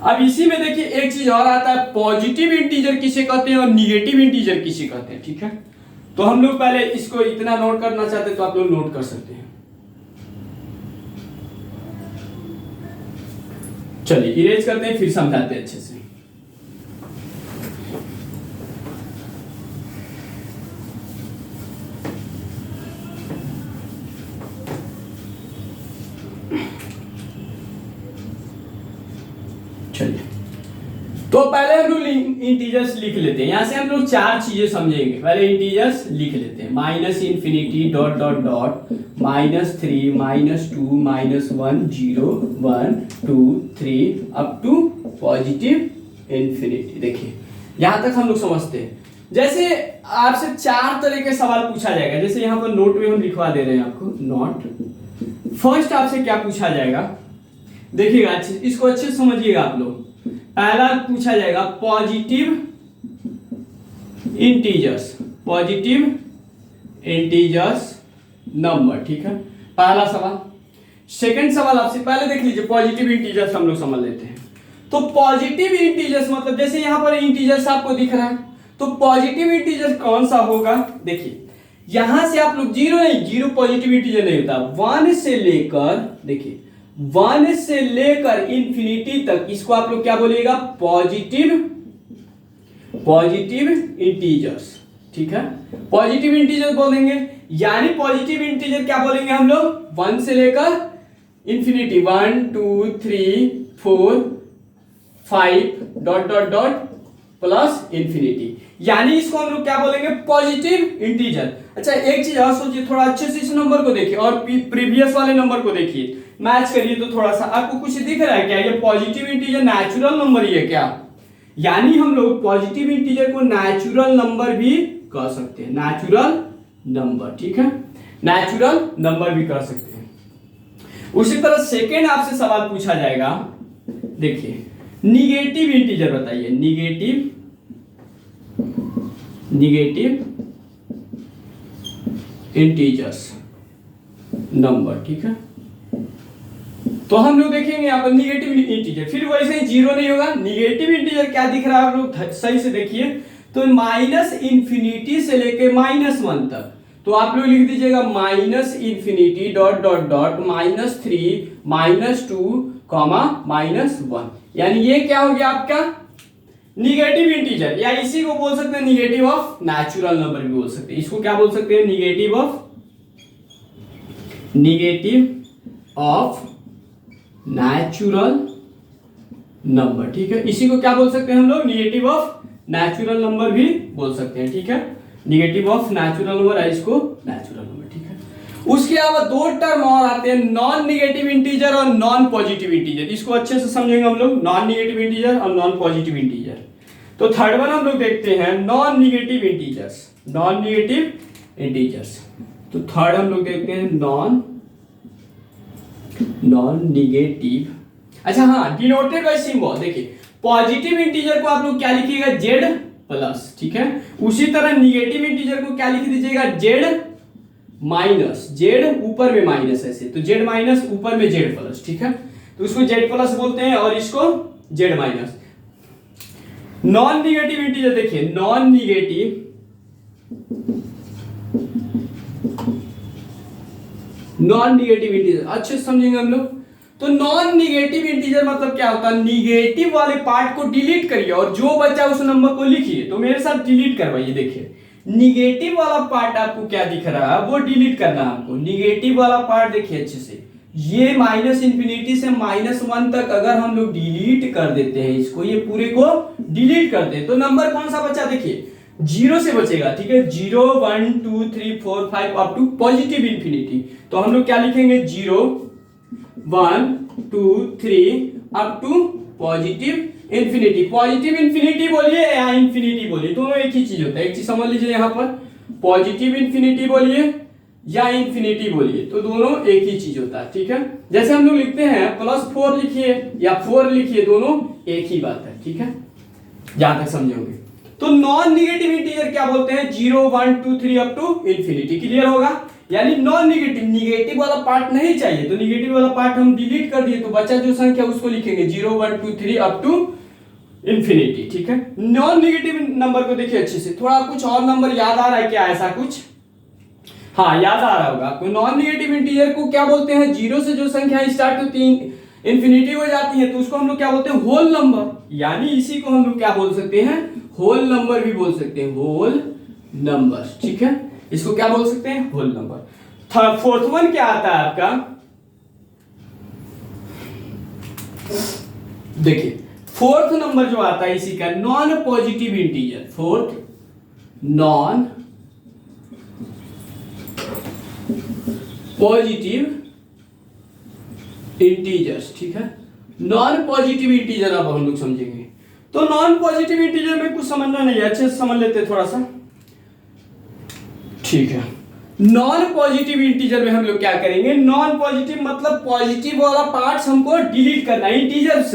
Speaker 1: अब इसी में देखिए एक चीज और आता है, पॉजिटिव इंटीजर किसे कहते हैं और निगेटिव इंटीजर किसे कहते हैं। ठीक है, तो हम लोग पहले इसको इतना नोट करना चाहते हैं तो आप लोग नोट कर सकते हैं। चलिए इरेज करते हैं, फिर समझाते हैं अच्छे से। चलिए, तो पहले हम लोग इंटीजर्स लिख लेते हैं। यहां से हम लोग 4 चीजें समझेंगे। पहले इंटीजर्स लिख लेते हैं, -∞ dot dot dot -3 -2 -1 0 1 2 3 up to positive infinity. देखिए यहां तक हम लोग समझते हैं। जैसे आपसे 4 तरह के सवाल पूछा जाएगा, जैसे यहां पर नोट में हम लिखवा दे रहे हैं आपको, नोट। फर्स्ट आपसे क्या पूछा जाएगा, देखिएगा अच्छे, इसको अच्छे से समझिएगा आप लोग। पहला पूछा जाएगा positive integers, positive integers number, ठीक है, पहला सवाल। सेकंड सवाल आपसे पहले देख लीजिए, पॉजिटिव इंटीजर्स हम लोग समझ लेते हैं। तो पॉजिटिव इंटीजर्स मतलब जैसे यहां पर इंटीजर्स आपको दिख रहा है, तो पॉजिटिव इंटीजर कौन सा होगा, देखिए यहां से आप लोग जीरो नहीं, जीरो पॉजिटिव इंटीजर नहीं होता, वन से लेकर, देखिए वन से लेकर इंफिनिटी तक इसको आप लोग क्या बोलिएगा, पॉजिटिव इंटीजर्स, ठीक है, पॉजिटिव इंटीजर बोलेंगे। यानी पॉजिटिव इंटीजर क्या बोलेंगे हम लोग, वन से लेकर infinity, 1 2 3 4 5 dot dot dot plus infinity, यानी इसको हम लोग क्या बोलेंगे, पॉजिटिव इंटीजर। अच्छा एक चीज और सोचिए, थोड़ा अच्छे से इस नंबर को देखिए और प्रीवियस वाले नंबर को देखिए, मैच करिए तो थोड़ा सा आपको कुछ दिख रहा है क्या, ये पॉजिटिव इंटीजर नेचुरल नंबर ही है क्या, यानी हम लोग पॉजिटिव इंटीजर को नेचुरल नंबर भी कह सकते हैं, नेचुरल नंबर, ठीक है, नेचुरल नंबर भी कह सकते हैं। उसी तरह सेकेंड आपसे सवाल पूछा जाएगा, देखिए निगेटिव इंटीजर बताइए, निगेटिव इंटीजर्स नंबर, ठीक है, तो हम लोग देखेंगे यहाँ पर निगेटिव इंटीजर, फिर वैसे ही जीरो नहीं होगा, निगेटिव इंटीजर क्या दिख रहा है आप लोग सही से देखिए, तो माइनस इंफिनिटी से लेके -1 तक, तो आप लोग लिख दीजिएगा minus infinity dot dot dot -3 -2 -1, यानी ये क्या हो गया आपका निगेटिव इंटीजर, या इसी को बोल सकते हैं निगेटिव ऑफ नेचुरल नंबर भी बोल सकते हैं, इसको क्या बोल सकते हैं, निगेटिव ऑफ नेचुरल नंबर, ठीक है, इसी को क्या बोल सकते हैं हम लोग, निगेटिव ऑफ नेचुरल नंबर भी बोल सकते हैं, ठीक है, निगेटिव ऑफ नेचुरल नंबर है इसको नेचुरल नंबर, ठीक है। उसके अलावा दो टर्म और आते हैं, नॉन निगेटिव इंटीजर और नॉन पॉजिटिव इंटीजर, इसको अच्छे से समझेंगे हम लोग, नॉन निगेटिव इंटीजर और नॉन पॉजिटिव इंटीजर। तो थर्ड वन हम लोग देखते हैं नॉन निगेटिव इंटीजर्स, तो थर्ड हम लोग देखते हैं नॉन निगेटिव, अच्छा हाँ, डिनोटेड बाय सिंबल, देखिए पॉजिटिव इंटीजर को आप लोग क्या लिखिएगा, जेड प्लस, ठीक है, उसी तरह निगेटिव इंटीजर को क्या लिख दीजिएगा, जेड माइनस, जेड ऊपर में माइनस ऐसे, तो जेड माइनस ऊपर में जेड प्लस, ठीक है, तो उसको जेड प्लस बोलते हैं और इसको Z minus. Non negative integer देखिए, नॉन निगेटिव इंटीजर अच्छे से समझेंगे हम लोग। तो नॉन निगेटिव इंटीजर मतलब क्या होता है, निगेटिव वाले पार्ट को डिलीट करिए और जो बचा उस नंबर को लिखिए, तो मेरे साथ डिलीट करवाइए, देखिए निगेटिव वाला पार्ट आपको क्या दिख रहा है वो डिलीट करना है आपको, निगेटिव वाला पार्ट देखिए अच्छे से, ये माइनस इंफिनिटी से -1 तक अगर हम लोग डिलीट कर देते हैं इसको, ये पूरे को डिलीट कर दे तो नंबर कौन सा बचा, देखिए जीरो से बचेगा, ठीक है, 0 1 2 3 4 5 अप टू पॉजिटिव इंफिनिटी, तो हम लोग क्या लिखेंगे, 0 1 2 3 up to positive infinity, positive infinity बोलिए या इंफिनिटी बोलिए, दोनों एक ही चीज होता है, एक चीज समझ लीजिए यहाँ पर, पॉजिटिव इंफिनिटी बोलिए या इंफिनिटी बोलिए, तो दोनों एक ही चीज होता है, ठीक है, जैसे हम लोग लिखते हैं +4 लिखिए या 4 लिखिए, दोनों एक ही बात है, ठीक है, जहां तक समझोगे। तो नॉन निगेटिव इंटीजर क्या बोलते हैं, 0 1 2 3 अप टू इंफिनिटी, क्लियर होगा, यानी नॉन निगेटिव, निगेटिव वाला पार्ट नहीं चाहिए, तो निगेटिव वाला पार्ट हम डिलीट कर दिए, तो बचा जो संख्या उसको लिखेंगे 0 1 2 3 अप टू इंफिनिटी, ठीक है। नॉन निगेटिव नंबर को देखिए अच्छे से, थोड़ा कुछ और नंबर याद आ रहा है क्या, ऐसा कुछ, हाँ याद आ रहा होगा आपको, नॉन निगेटिव इंटीजर को क्या बोलते हैं, 0 से जो संख्या स्टार्ट होती है इंफिनिटी हो जाती है, तो उसको हम लोग क्या बोलते हैं, होल नंबर, यानी इसी को हम लोग क्या बोल सकते हैं, होल नंबर भी बोल सकते हैं, होल नंबर, ठीक है, इसको क्या बोल सकते हैं, होल नंबर। फोर्थ वन क्या आता है आपका, देखिए फोर्थ नंबर जो आता है इसी का non positive integer, fourth non positive integers, ठीक है, नॉन पॉजिटिव इंटीजर अब हम लोग समझेंगे। तो नॉन पॉजिटिव इंटीजर में कुछ समझना नहीं है, अच्छे से समझ लेते हैं थोड़ा सा, ठीक है। नॉन पॉजिटिव इंटीजर में हम लोग क्या करेंगे, नॉन पॉजिटिव मतलब पॉजिटिव वाला पार्ट्स हमको डिलीट करना है, इंटीजर्स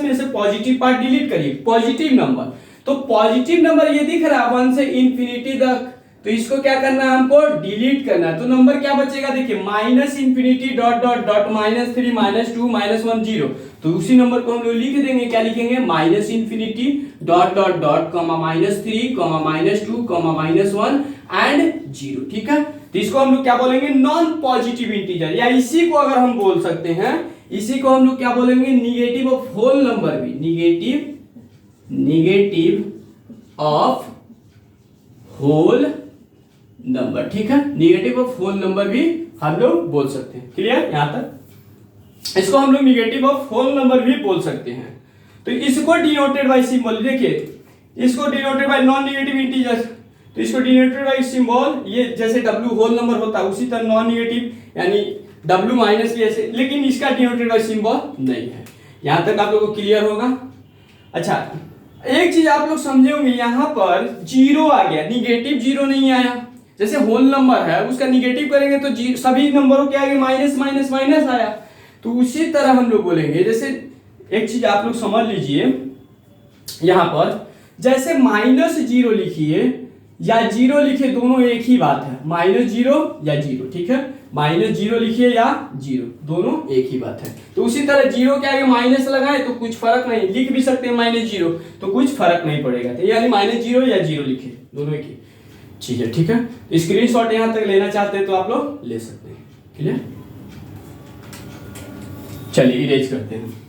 Speaker 1: में से पॉजिटिव पार्ट डिलीट करिए, पॉजिटिव नंबर, तो पॉजिटिव नंबर ये दिख रहा है 1 से इंफिनिटी तक, तो इसको क्या करना है, हमको डिलीट करना है। तो नंबर क्या बचेगा, देखिए minus infinity dot dot dot -3 -2 -1 0। तो उसी नंबर को हम लोग लिख देंगे, क्या लिखेंगे, minus infinity dot dot dot comma -3 comma -2 comma -1 and 0। ठीक है, तो इसको हम लोग क्या बोलेंगे, नॉन पॉजिटिव इंटीजर, या इसी को अगर हम बोल सकते हैं, इसी को हम लोग क्या बोलेंगे, निगेटिव ऑफ होल नंबर भी, निगेटिव ऑफ होल नंबर। ठीक है, निगेटिव ऑफ होल नंबर भी हम लोग बोल सकते हैं। क्लियर यहां तक, इसको हम लोग निगेटिव ऑफ होल नंबर भी बोल सकते हैं। तो इसको डिनोटेड बाय सिंबल, देखिए इसको denoted by non negative integer, तो इसको डिनोटेड बाय सिंबल, ये जैसे w होल नंबर होता है उसी तरह नॉन नेगेटिव यानी w माइनस भी ऐसे, लेकिन इसका डिनोटेड बाय सिंबल नहीं है। यहां तक आप लोगों को क्लियर होगा। अच्छा, एक चीज आप लोग समझे होंगे, यहां पर जीरो आ गया, निगेटिव जीरो नहीं आया। जैसे होल नंबर है उसका निगेटिव करेंगे तो सभी नंबरों के आगे माइनस माइनस माइनस आया, तो उसी तरह हम लोग बोलेंगे। जैसे एक चीज आप लोग समझ लीजिए, यहां पर जैसे -0 लिखिए या 0 लिखिए, दोनों एक ही बात है, -0 या 0। ठीक है, -0 लिखिए या 0, दोनों एक ही बात है। तो उसी तरह 0 के आगे माइनस लगाए तो कुछ फर्क नहीं, लिख भी सकते हैं -0 तो कुछ फर्क नहीं पड़ेगा, तो यानी -0 या 0 लिखे, दोनों एक ही चीज है। ठीक है, स्क्रीनशॉट यहां तक लेना चाहते हैं तो आप लोग ले सकते हैं। क्लियर, चलिए इरेज करते हैं।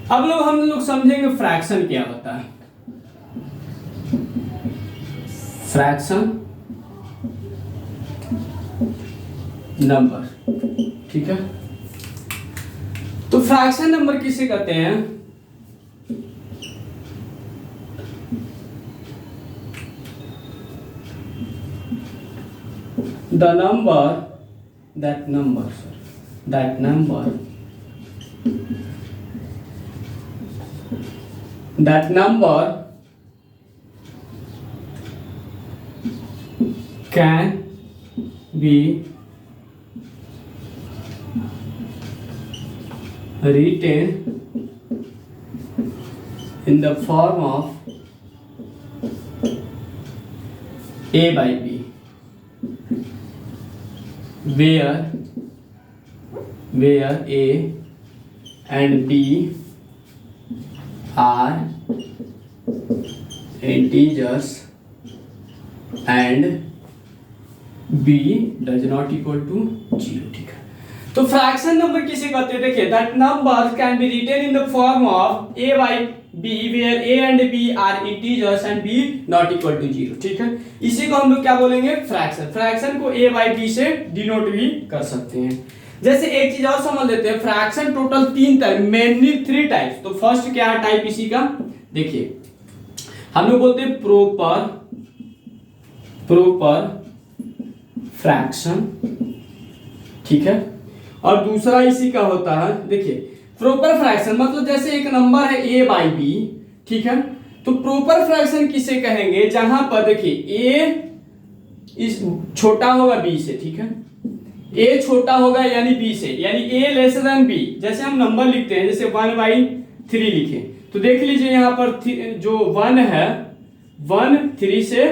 Speaker 1: अब लोग हम लोग समझेंगे फ्रैक्शन क्या होता है। फ्रैक्शन नंबर, ठीक है, तो फ्रैक्शन नंबर किसे कहते हैं, the number that number can be written in the form of A by B, where A and B are integers and B does not equal to 0। ठीक है, तो फ्रैक्शन नंबर किसे कहते हैं, देखिए that number can be written in the form of A by B where A and B are integers and B not equal to 0। ठीक है, इसी को हम लोग क्या बोलेंगे, फ्रैक्शन। फ्रैक्शन को A by B से डिनोट भी कर सकते हैं। जैसे एक चीज और समझ लेते हैं, fraction total 3 type, mainly 3 types. तो फर्स्ट क्या है टाइप इसी का, देखिए हम लोग बोलते हैं प्रॉपर फ्रैक्शन। ठीक है, और दूसरा इसी का होता है, देखिए प्रॉपर फ्रैक्शन मतलब जैसे एक नंबर है A by B, ठीक है, तो प्रॉपर फ्रैक्शन किसे कहेंगे, जहां पर देखिए A इस छोटा होगा B से। ठीक है, A छोटा होगा यानी B से, यानी A लेस देन B। जैसे हम नंबर लिखते हैं, जैसे 1/3 लिखे, तो देख लीजिए यहाँ पर जो 1 है 1 3 से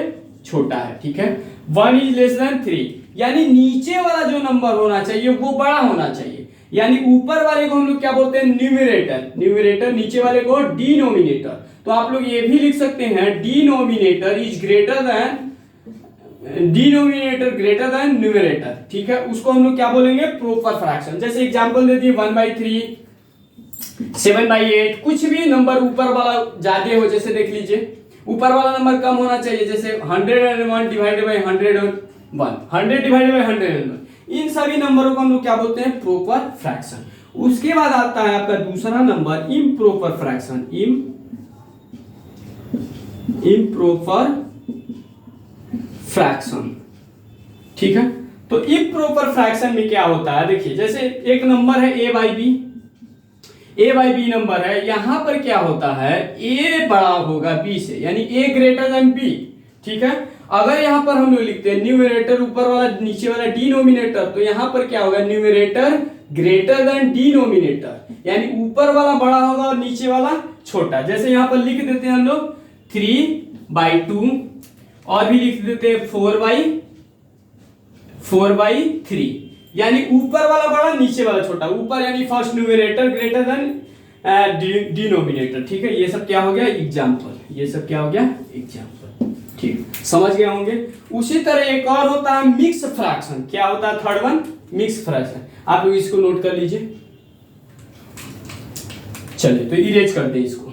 Speaker 1: छोटा है। ठीक है, 1 इज लेस देन 3, यानी नीचे वाला जो नंबर होना चाहिए वो बड़ा होना चाहिए, यानी ऊपर वाले को हम लोग क्या बोलते हैं, न्यूमरेटर, नीचे वाले को डिनोमिनेटर। तो आप लोग ये भी लिख सकते हैं, डिनोमिनेटर ग्रेटर देन न्यूमरेटर। ठीक है, उसको हम लोग क्या बोलेंगे, प्रॉपर फ्रैक्शन। जैसे एग्जांपल दे दिए 1/3, 7/8, कुछ भी नंबर ऊपर वाला ज्यादा हो, जैसे देख लीजिए ऊपर वाला नंबर कम होना चाहिए, जैसे 101 डिवाइडेड बाय 101, 100 डिवाइडेड बाय 101। इन सभी नंबरों को हम लोग क्या बोलते हैं, प्रॉपर फ्रैक्शन। उसके बाद आता है आपका दूसरा number, improper fraction. Improper fraction, ठीक है, तो तो इम्प्रॉपर फ्रैक्शन में क्या होता है, देखिए जैसे एक नंबर है ए बाई बी नंबर है, यहां पर क्या होता है, ए बड़ा होगा बी से, यानी ए ग्रेटर देन बी। ठीक है, अगर यहां पर हम लोग लिखते हैं न्यूमरेटर ऊपर वाला नीचे वाला डिनोमिनेटर, तो यहां पर क्या होगा, न्यूमरेटर ग्रेटर देन डिनोमिनेटर, यानी ऊपर वाला बड़ा होगा और नीचे वाला छोटा। जैसे यहां पर लिख देते हैं हम लोग 3/2, और भी लिख देते हैं 4/3, यानी ऊपर वाला बड़ा नीचे वाला छोटा, ऊपर यानी first numerator greater than denominator. ठीक है, ये सब क्या हो गया, एग्जांपल, ये सब क्या हो गया, एग्जांपल। ठीक, समझ गए होंगे। उसी तरह एक और होता है मिक्स फ्रैक्शन। क्या होता है थर्ड वन, मिक्स फ्रैक्शन। आप लोग इसको नोट कर लीजिए। चलिए तो इरेज करते हैं इसको।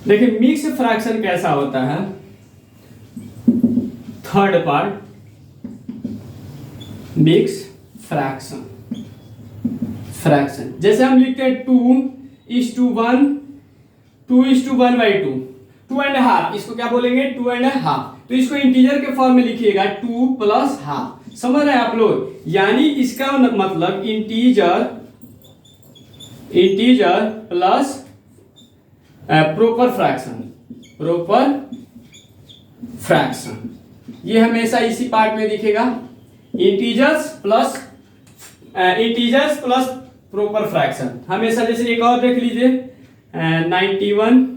Speaker 1: देखिए मिक्स फ्रैक्शन कैसा होता है, थर्ड पार्ट, मिक्स फ्रैक्शन। जैसे हम लिखते हैं 2:1, 2:1/2, 2.5, इसको क्या बोलेंगे, 2.5। तो इसको इंटीजर के फॉर्म में लिखिएगा 2 + ½। समझ रहे हैं आप लोग, यानी इसका मतलब इंटीजर प्लस प्रॉपर फ्रैक्शन, ये हमेशा इसी पार्ट में दिखेगा, इंटीजर्स प्लस प्रॉपर फ्रैक्शन हमेशा। जैसे एक और देख लीजिए 91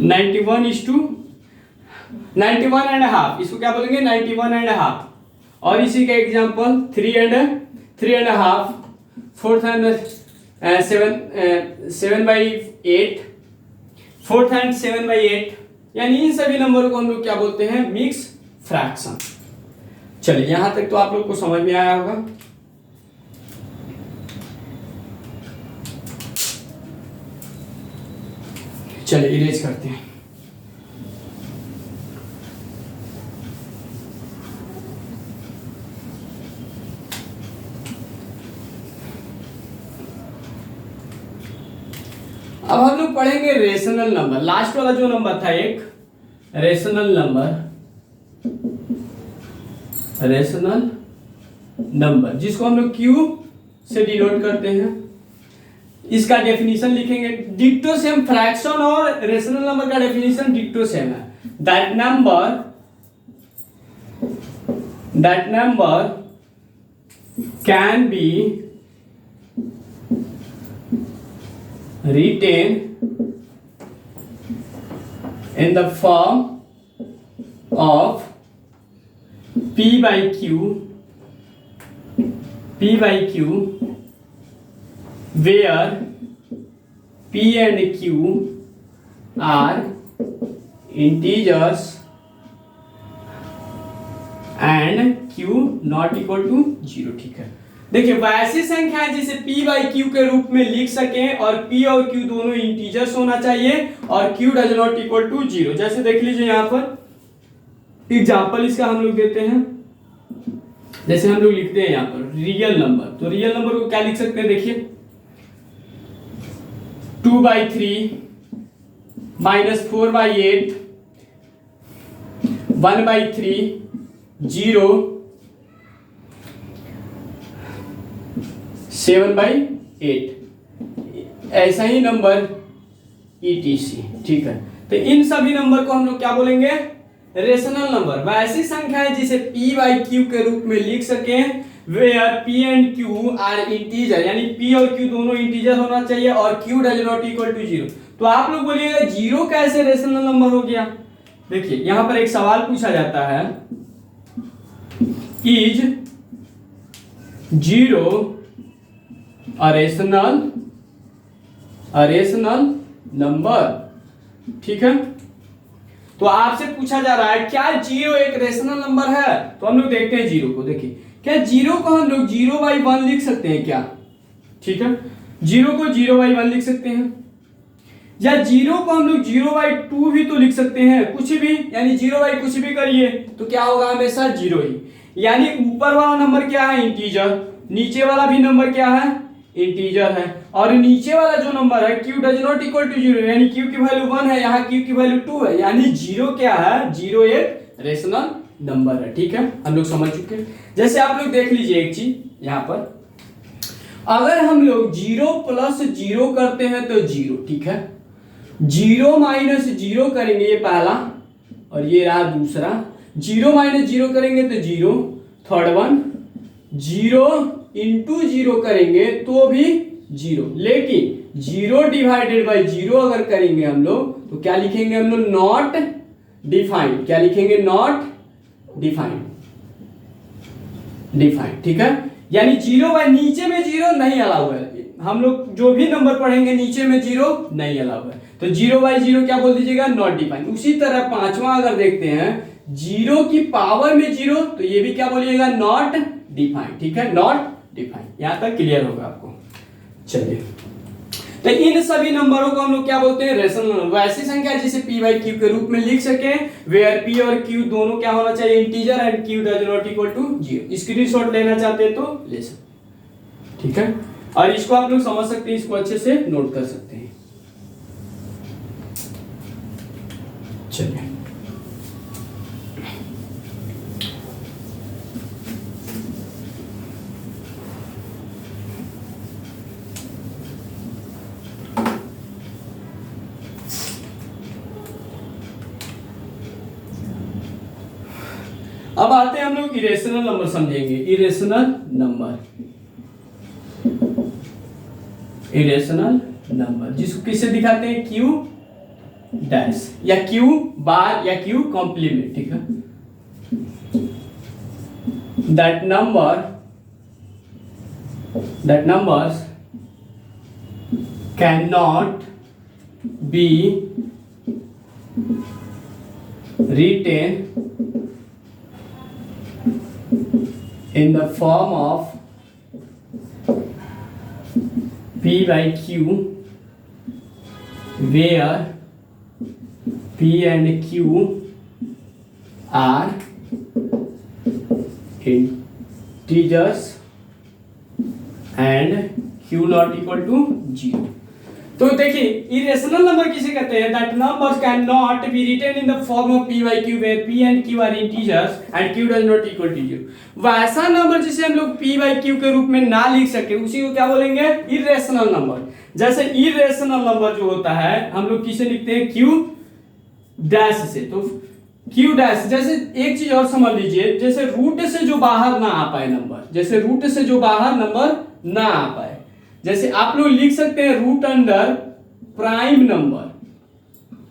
Speaker 1: 91.5, इसको क्या बोलेंगे, 91.5। और इसी का example 3.5, 4th and 7/8, 4th and 7/8, यानी इन सभी नंबरों को हम लोग क्या बोलते हैं, मिक्स फ्रैक्शन। चलिए यहां तक तो आप लोग को समझ में आया होगा। चलिए इरेज करते हैं। अब हम लोग पढ़ेंगे रेशनल नंबर। लास्ट वाला जो नंबर था एक रेशनल नंबर जिसको हम लोग क्यू से डिनोट करते हैं, इसका डेफिनेशन लिखेंगे। डिक्टो सेम, फ्रैक्शन और रेशनल नंबर का डेफिनेशन डिक्टो सेम है। That number can B written in the form of P/Q, where P and Q are integers and Q not equal to 0। ठीक है, देखिए वैसी संख्या है जिसे P/Q के रूप में लिख सकें और P और Q दोनों इंटीजर्स होना चाहिए और Q does not equal to 0। जैसे देख लीजिए यहाँ पर एग्जांपल इसका हम लोग देते हैं। जैसे हम लोग लिखते हैं यहाँ पर रियल नंबर, तो रियल नंबर को क्या लिख सकते हैं, देखिए 2/3 -4/8 1/3 0 7/8, ऐसा ही नंबर ETC। ठीक है, तो इन सभी नंबर को हम लोग क्या बोलेंगे, रेशनल नंबर। वैसी संख्या है जिसे P/Q के रूप में लिख सकें, where P and Q are integer, यानी P और Q दोनों इंटीजर होना चाहिए और Q does not equal to 0। तो आप लोग बोलिएगा 0 कैसे रेशनल नंबर हो गया। देखिए यहां पर एक सवाल पूछा जाता है, इज 0 a रेशनल नंबर। ठीक है, तो आपसे पूछा जा रहा है क्या 0 एक रेशनल नंबर है। तो हम लोग देखते हैं 0 को। देखिए क्या 0 को हम लोग 0/1 लिख सकते हैं क्या। ठीक है, 0 को 0/1 लिख सकते हैं, या 0 को हम लोग 0/2 भी तो लिख सकते हैं, कुछ भी, यानी 0/ कुछ भी करिए तो क्या होगा, हमेशा 0 ही। यानी ऊपर वाला नंबर क्या है, इंटीजर, नीचे वाला भी नंबर क्या है, इंटीजर है। और नीचे वाला जो नंबर है q does not equal to 0, यानी q की वैल्यू 1 है, यहाँ q की वैल्यू 2 है, यानी 0 क्या है, 0 एक रेशनल नंबर है। ठीक है, हम लोग समझ चुके हैं। जैसे आप लोग देख लीजिए एक चीज यहाँ पर, अगर हम लोग 0 प्लस 0 करते हैं तो 0, ठीक है, 0 माइनस 0 करेंगे ये पहला, और ये रहा दूसरा, 0 माइनस 0 करेंगे तो 0, थर्ड वन, 0 इंटू 0 करेंगे तो भी 0, लेकिन 0 डिवाइडेड बाई 0 अगर करेंगे हम लोग तो क्या लिखेंगे हम लोग, नॉट डिफाइंड। क्या लिखेंगे, नॉट डिफाइंड, डिफाइंड। ठीक है, यानी 0 बाई नीचे में 0 नहीं अलाउ है, हम लोग जो भी नंबर पढ़ेंगे नीचे में 0 नहीं अलाउ है, तो 0 बाई 0 क्या बोल दीजिएगा, नॉट डिफाइंड। उसी तरह पांचवा अगर देखते हैं 0 की पावर में 0, तो ये भी क्या बोलिएगा, नॉट डिफाइंड। ठीक है, नॉट डिफाइंड। यहां तक क्लियर होगा आपको। चलिए, तो इन सभी नंबरों को हम लोग क्या बोलते हैं, रेशनल नंबर। वैसी संख्या जिसे p बाई क्यू के रूप में लिख सके, वेयर p और q दोनों क्या होना चाहिए, integer, and q does not equal to 0। Screenshot लेना चाहते हैं तो ले सकते। ठीक है, और इसको आप लोग समझ सकते हैं, इसको अच्छे से नोट कर सकते हैं। चलिए, अब आते हैं हम लोग इरेशनल नंबर समझेंगे। इरेशनल नंबर, इरेशनल नंबर जिसको किससे दिखाते हैं, क्यू डैश या क्यू बार या क्यू कॉम्प्लीमेंट। ठीक है, that numbers cannot be written in the form of p by q, where p and q are integers and q not equal to 0। तो देखिए, इरेशनल नंबर किसे कहते हैं, that numbers can not be written in the form of p by q where p and q are integers and q does not equal to 0। वैसा number जिसे हम लोग p by q के रूप में ना लिख सके उसी को क्या बोलेंगे, इरेशनल नंबर। जैसे इरेशनल नंबर जो होता है हम लोग किसे लिखते हैं, q डैश से। तो q डैश, जैसे एक चीज और समझ लीजिए, जैसे रूट से जो बाहर ना आ पाए नंबर, जैसे रूट से जो बाहर नंबर ना आ पाए, जैसे आप लोग लिख सकते हैं root under prime number,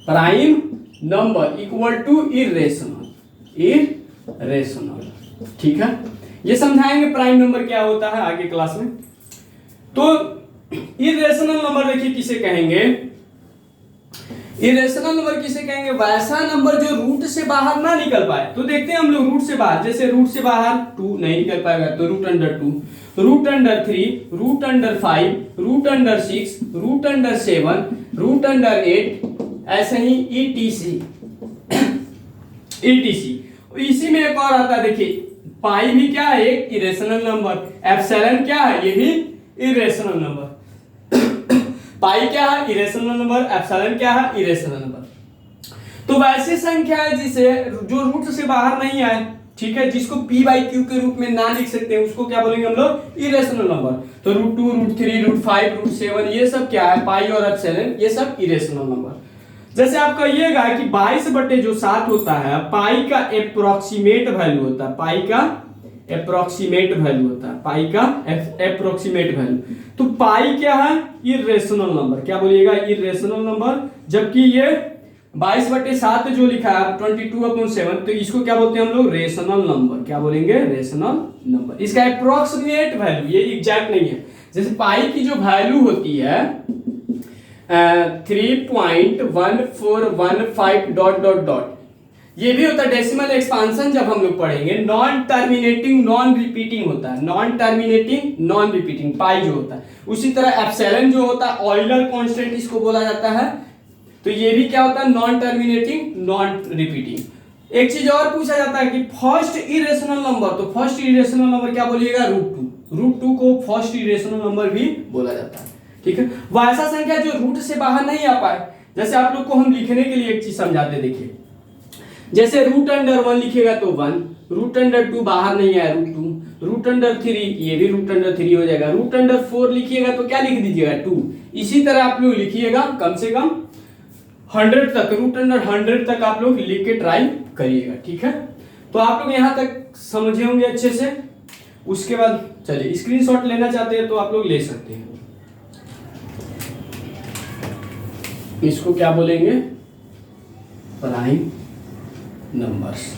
Speaker 1: prime number equal to irrational, irrational. ठीक है, ये समझाएंगे प्राइम नंबर क्या होता है आगे क्लास में। तो इरेशनल नंबर देखिए किसे कहेंगे, इरेशनल नंबर किसे कहेंगे, वैसा नंबर जो रूट से बाहर ना निकल पाए। तो देखते हैं हम लोग रूट से बाहर, जैसे रूट से बाहर 2 नहीं निकल पाएगा तो root under 2, root under 3, root under 5, root under 6, root under 7, root under 8, ऐसे ही ETC। इसी में एक और आता है, देखिए पाई भी क्या है, एक इरेशनल नंबर, एप्सिलॉन क्या है, ये भी इरेशनल नंबर। पाई क्या है, इरेशनल नंबर, एप्सिलॉन क्या है, इरेशनल नंबर। तो वैसी संख्या है जिसे जो रूट से बाहर नहीं आए, ठीक है, जिसको p बाई क्यू के रूप में ना लिख सकते हैं उसको क्या बोलेंगे हम लोग, इरेशनल नंबर। तो रूट 2, रूट 3, रूट 5, रूट 7 ये सब क्या है, पाई और एप्सिलॉन, ये सब इरेशनल नंबर। जैसे आप कहिएगा कि 22/7 होता है, पाई का एप्रोक्सीमेट वैल्यू होता है, पाई का एप्रोक्सीमेट वैल्यू होता है, पाई का एप्रोक्सीमेट वैल्यू। तो पाई क्या है, इरेशनल नंबर। क्या बोलिएगा, इरेशनल नंबर। जबकि ये 22/7 जो लिखा है 22/7, तो इसको क्या बोलते हैं हम लोग, रेशनल नंबर। क्या बोलेंगे, रेशनल नंबर। इसका एप्रोक्सीमेट वैल्यू, ये एग्जैक्ट नहीं है। जैसे पाई की जो वैल्यू होती है 3.1415 डॉट डॉट डॉट, ये भी होता है डेसिमल एक्सपांशन। जब हम लोग पढ़ेंगे नॉन टर्मिनेटिंग नॉन रिपीटिंग होता है, नॉन टर्मिनेटिंग नॉन रिपीटिंग पाई जो होता है। उसी तरह एप्सिलॉन जो होता है ऑयलर कांस्टेंट इसको बोला जाता है। तो ये भी क्या होता है, नॉन टर्मिनेटिंग नॉन रिपीटिंग। एक चीज और पूछा जाता है कि फर्स्ट इरेशनल नंबर, तो फर्स्ट इरेशनल नंबर क्या बोलिएगा, √2 को फर्स्ट इरेशनल नंबर भी बोला जाता है। ठीक है, वह ऐसा संख्या जो रूट से बाहर नहीं आ पाए। जैसे आप लोग को हम लिखने के लिए एक चीज समझाते, देखिए जैसे √1 लिखिएगा तो 1, √2 बाहर नहीं आया √2, √3 ये भी √3 हो जाएगा, √4 लिखिएगा तो क्या लिख दीजिएगा 2। इसी तरह आप लोग लिखिएगा कम से कम 100 तक, √100 तक आप लोग लिख के ट्राई करिएगा। ठीक है, तो आप लोग यहाँ तक समझे होंगे अच्छे से। उसके बाद चलिए स्क्रीनशॉट लेना चाहते हैं तो आप लोग ले सकते हैं। इसको क्या बोलेंगे, प्राइम नंबर्स।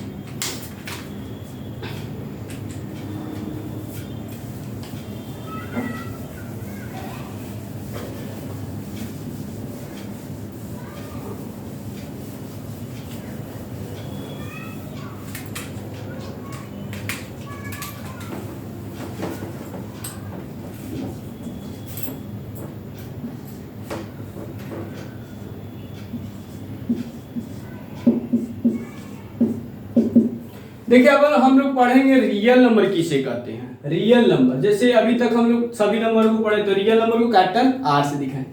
Speaker 1: देखिए अब हम लोग पढ़ेंगे रियल नंबर किसे कहते हैं। रियल नंबर, जैसे अभी तक हम लोग सभी नंबर को पढ़े तो रियल नंबर को कैपिटल आर से दिखाएं।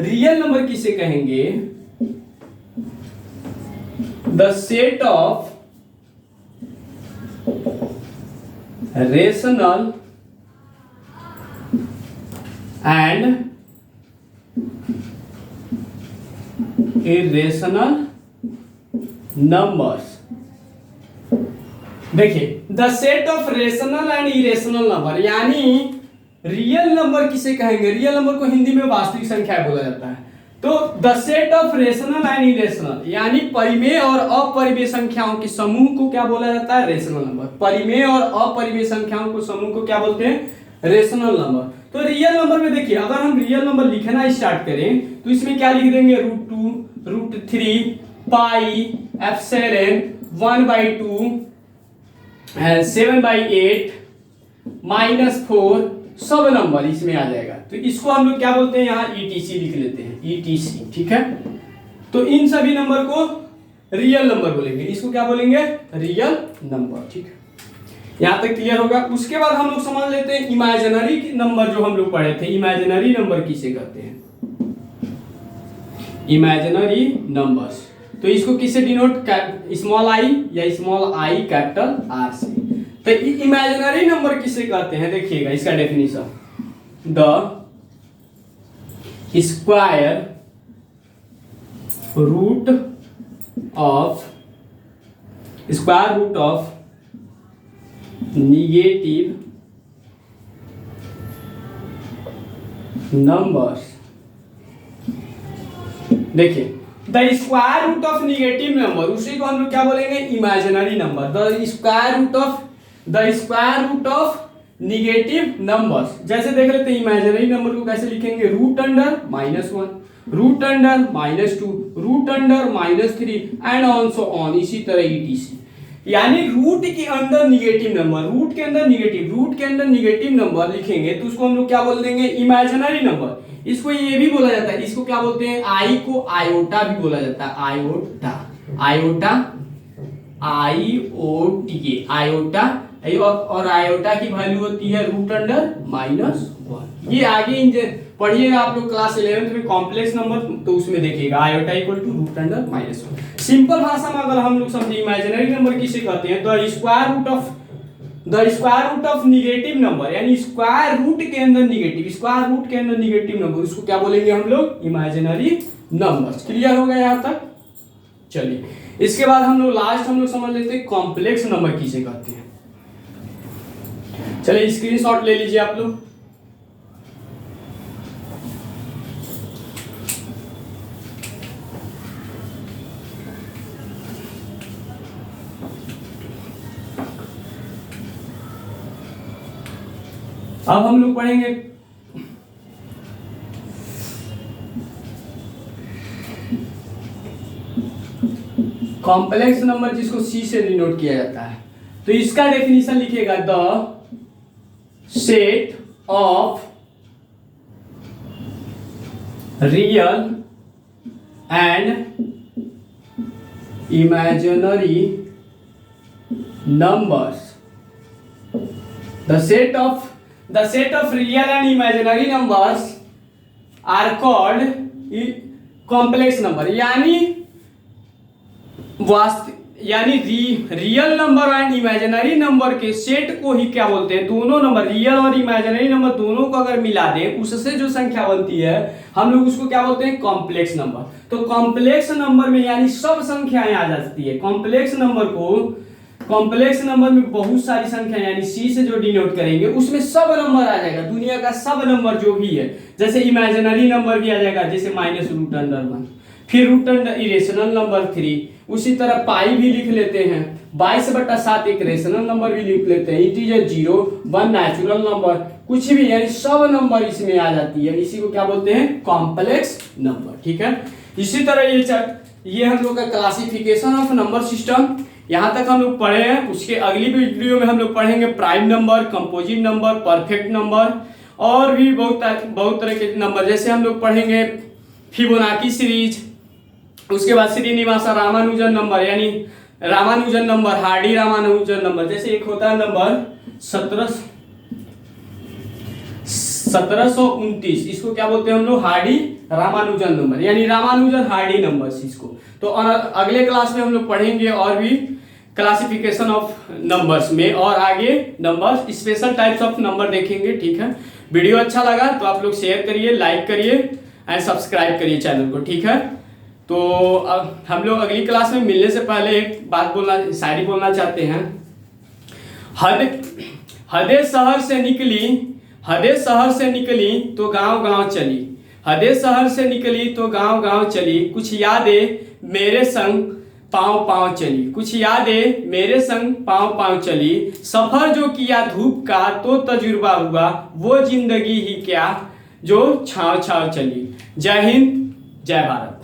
Speaker 1: रियल नंबर किसे कहेंगे, the set of rational and irrational numbers. देखिए the set of rational and irrational number, यानी रियल नंबर किसे कहेंगे, रियल नंबर को हिंदी में वास्तविक संख्या बोला जाता है। तो the set of rational and irrational, यानी परिमेय और अपरिमेय संख्याओं के समूह को क्या बोला जाता है, रेशनल नंबर। परिमेय और अपरिमेय संख्याओं को समूह को क्या बोलते हैं, रेशनल नंबर। तो रियल नंबर में देखिए अगर हम रियल नंबर लिखना स्टार्ट करें तो इसमें क्या लिख देंगे, √2, √3, पाई, एप्सिलॉन, 1/2, 7/8, -4, सब नंबर इसमें आ जाएगा। तो इसको हम लोग क्या बोलते हैं, यहाँ ETC लिख लेते हैं, ETC। ठीक है, तो इन सभी नंबर को रियल नंबर बोलेंगे, इसको क्या बोलेंगे, रियल नंबर। ठीक है, यहाँ तक क्लियर होगा। उसके बाद हम लोग समझ लेते हैं इमेजिनरी नंबर, जो हम लोग पढ़े थे। इमेजिनरी नंबर किसे कहते हैं, इमेजिनरी नंबर्स। तो इसको किससे डिनोट, स्मॉल आई या स्मॉल आई कैपिटल आर से। तो इमेजिनरी नंबर किसे कहते हैं, देखिएगा इसका definition, the square root of negative numbers. देखिए the square root of negative number, उसी को हम लोग क्या बोलेंगे, imaginary number. The square root of negative numbers. जैसे देख लेते हैं इमेजिनरी नंबर को कैसे लिखेंगे, √1, √2, √3 एंड ऑन सो ऑन, इसी तरह ETC। यानी रूट के अंदर निगेटिव नंबर, रूट के अंदर निगेटिव नंबर लिखेंगे तो उसको हम लोग क्या बोल देंगे, इमेजिनरी नंबर। इसको ये भी बोला जाता है, इसको क्या बोलते हैं, आई को आयोटा भी बोला जाता है, आयोटा, और आयोटा की वैल्यू होती है √1। ये आगे पढ़िएगा आप लोग क्लास 11th में कॉम्प्लेक्स नंबर, तो उसमें देखिएगा आयोटा = √1। सिंपल भाषा में अगर हम लोग समझे इमेजिनरी नंबर किसे कहते हैं, तो square root of negative number, यानी स्क्वायर रूट के अंदर निगेटिव नंबर, उसको क्या बोलेंगे हम लोग, इमेजिनरी नंबर्स। क्लियर हो गया यहाँ तक। चलिए इसके बाद हम लोग समझ लेते हैं कॉम्प्लेक्स नंबर किसे कहते हैं। चलिए स्क्रीनशॉट ले लीजिए आप लोग। अब हम लोग पढ़ेंगे कॉम्प्लेक्स नंबर, जिसको C से डिनोट किया जाता है। तो इसका डेफिनेशन लिखिएगा, the set of real and imaginary numbers. The set of real and imaginary numbers are called complex number. यानी real number and imaginary number के सेट को ही क्या बोलते हैं, दोनों नंबर रियल और इमेजिनरी नंबर दोनों को अगर मिला दें उससे जो संख्या बनती है हम लोग उसको क्या बोलते हैं, कॉम्प्लेक्स नंबर। तो कॉम्प्लेक्स नंबर में यानी सब संख्याएं आ जाती है। कॉम्प्लेक्स नंबर में बहुत सारी संख्या यानी सी से जो डिनोट करेंगे उसमें सब नंबर आ जाएगा, दुनिया का सब नंबर जो भी है। जैसे इमेजिनरी नंबर भी आ जाएगा, जैसे -√1, फिर √1 इरेशनल नंबर 3, उसी तरह पाई भी लिख लेते हैं, 22/7 एक रेशनल नंबर भी लिख लेते हैं, इंटीजर 0, 1 नेचुरल नंबर, कुछ भी यानी सब नंबर इसमें आ जाती है। इसी को क्या बोलते हैं, कॉम्प्लेक्स नंबर। ठीक है, इसी तरह ये हम लोग का क्लासिफिकेशन ऑफ नंबर सिस्टम यहाँ तक हम लोग पढ़े हैं। उसके अगली वीडियो में हम लोग पढ़ेंगे prime number, composite number, perfect number और भी बहुत तरह के नंबर। जैसे हम लोग पढ़ेंगे फिबोनाची सीरीज, उसके बाद श्रीनिवासा रामानुजन नंबर यानी Ramanujan number, Hardy Ramanujan number. जैसे एक होता है नंबर 1729, इसको क्या बोलते हैं हम लोग, हार्डी रामानुजन नंबर यानी रामानुजन हार्डी नंबर्स इसको। तो अगले क्लास में हम लोग पढ़ेंगे और भी क्लासिफिकेशन ऑफ नंबर्स में, और आगे numbers special types of number देखेंगे। ठीक है, वीडियो अच्छा लगा तो आप लोग शेयर करिए, लाइक करिए एंड सब्सक्राइब करिए चैनल को। ठीक है, तो अब हम लोग अगली क्लास में मिलने से पहले एक बात शायरी बोलना चाहते हैं। हदे शहर से निकली तो गांव चली, हदे शहर से निकली तो गांव चली, कुछ यादें मेरे संग पाँव चली, कुछ यादें मेरे संग पाँव चली, सफर जो किया धूप का तो तजुर्बा हुआ, वो जिंदगी ही क्या जो छाँव चली। जय हिंद, जय भारत।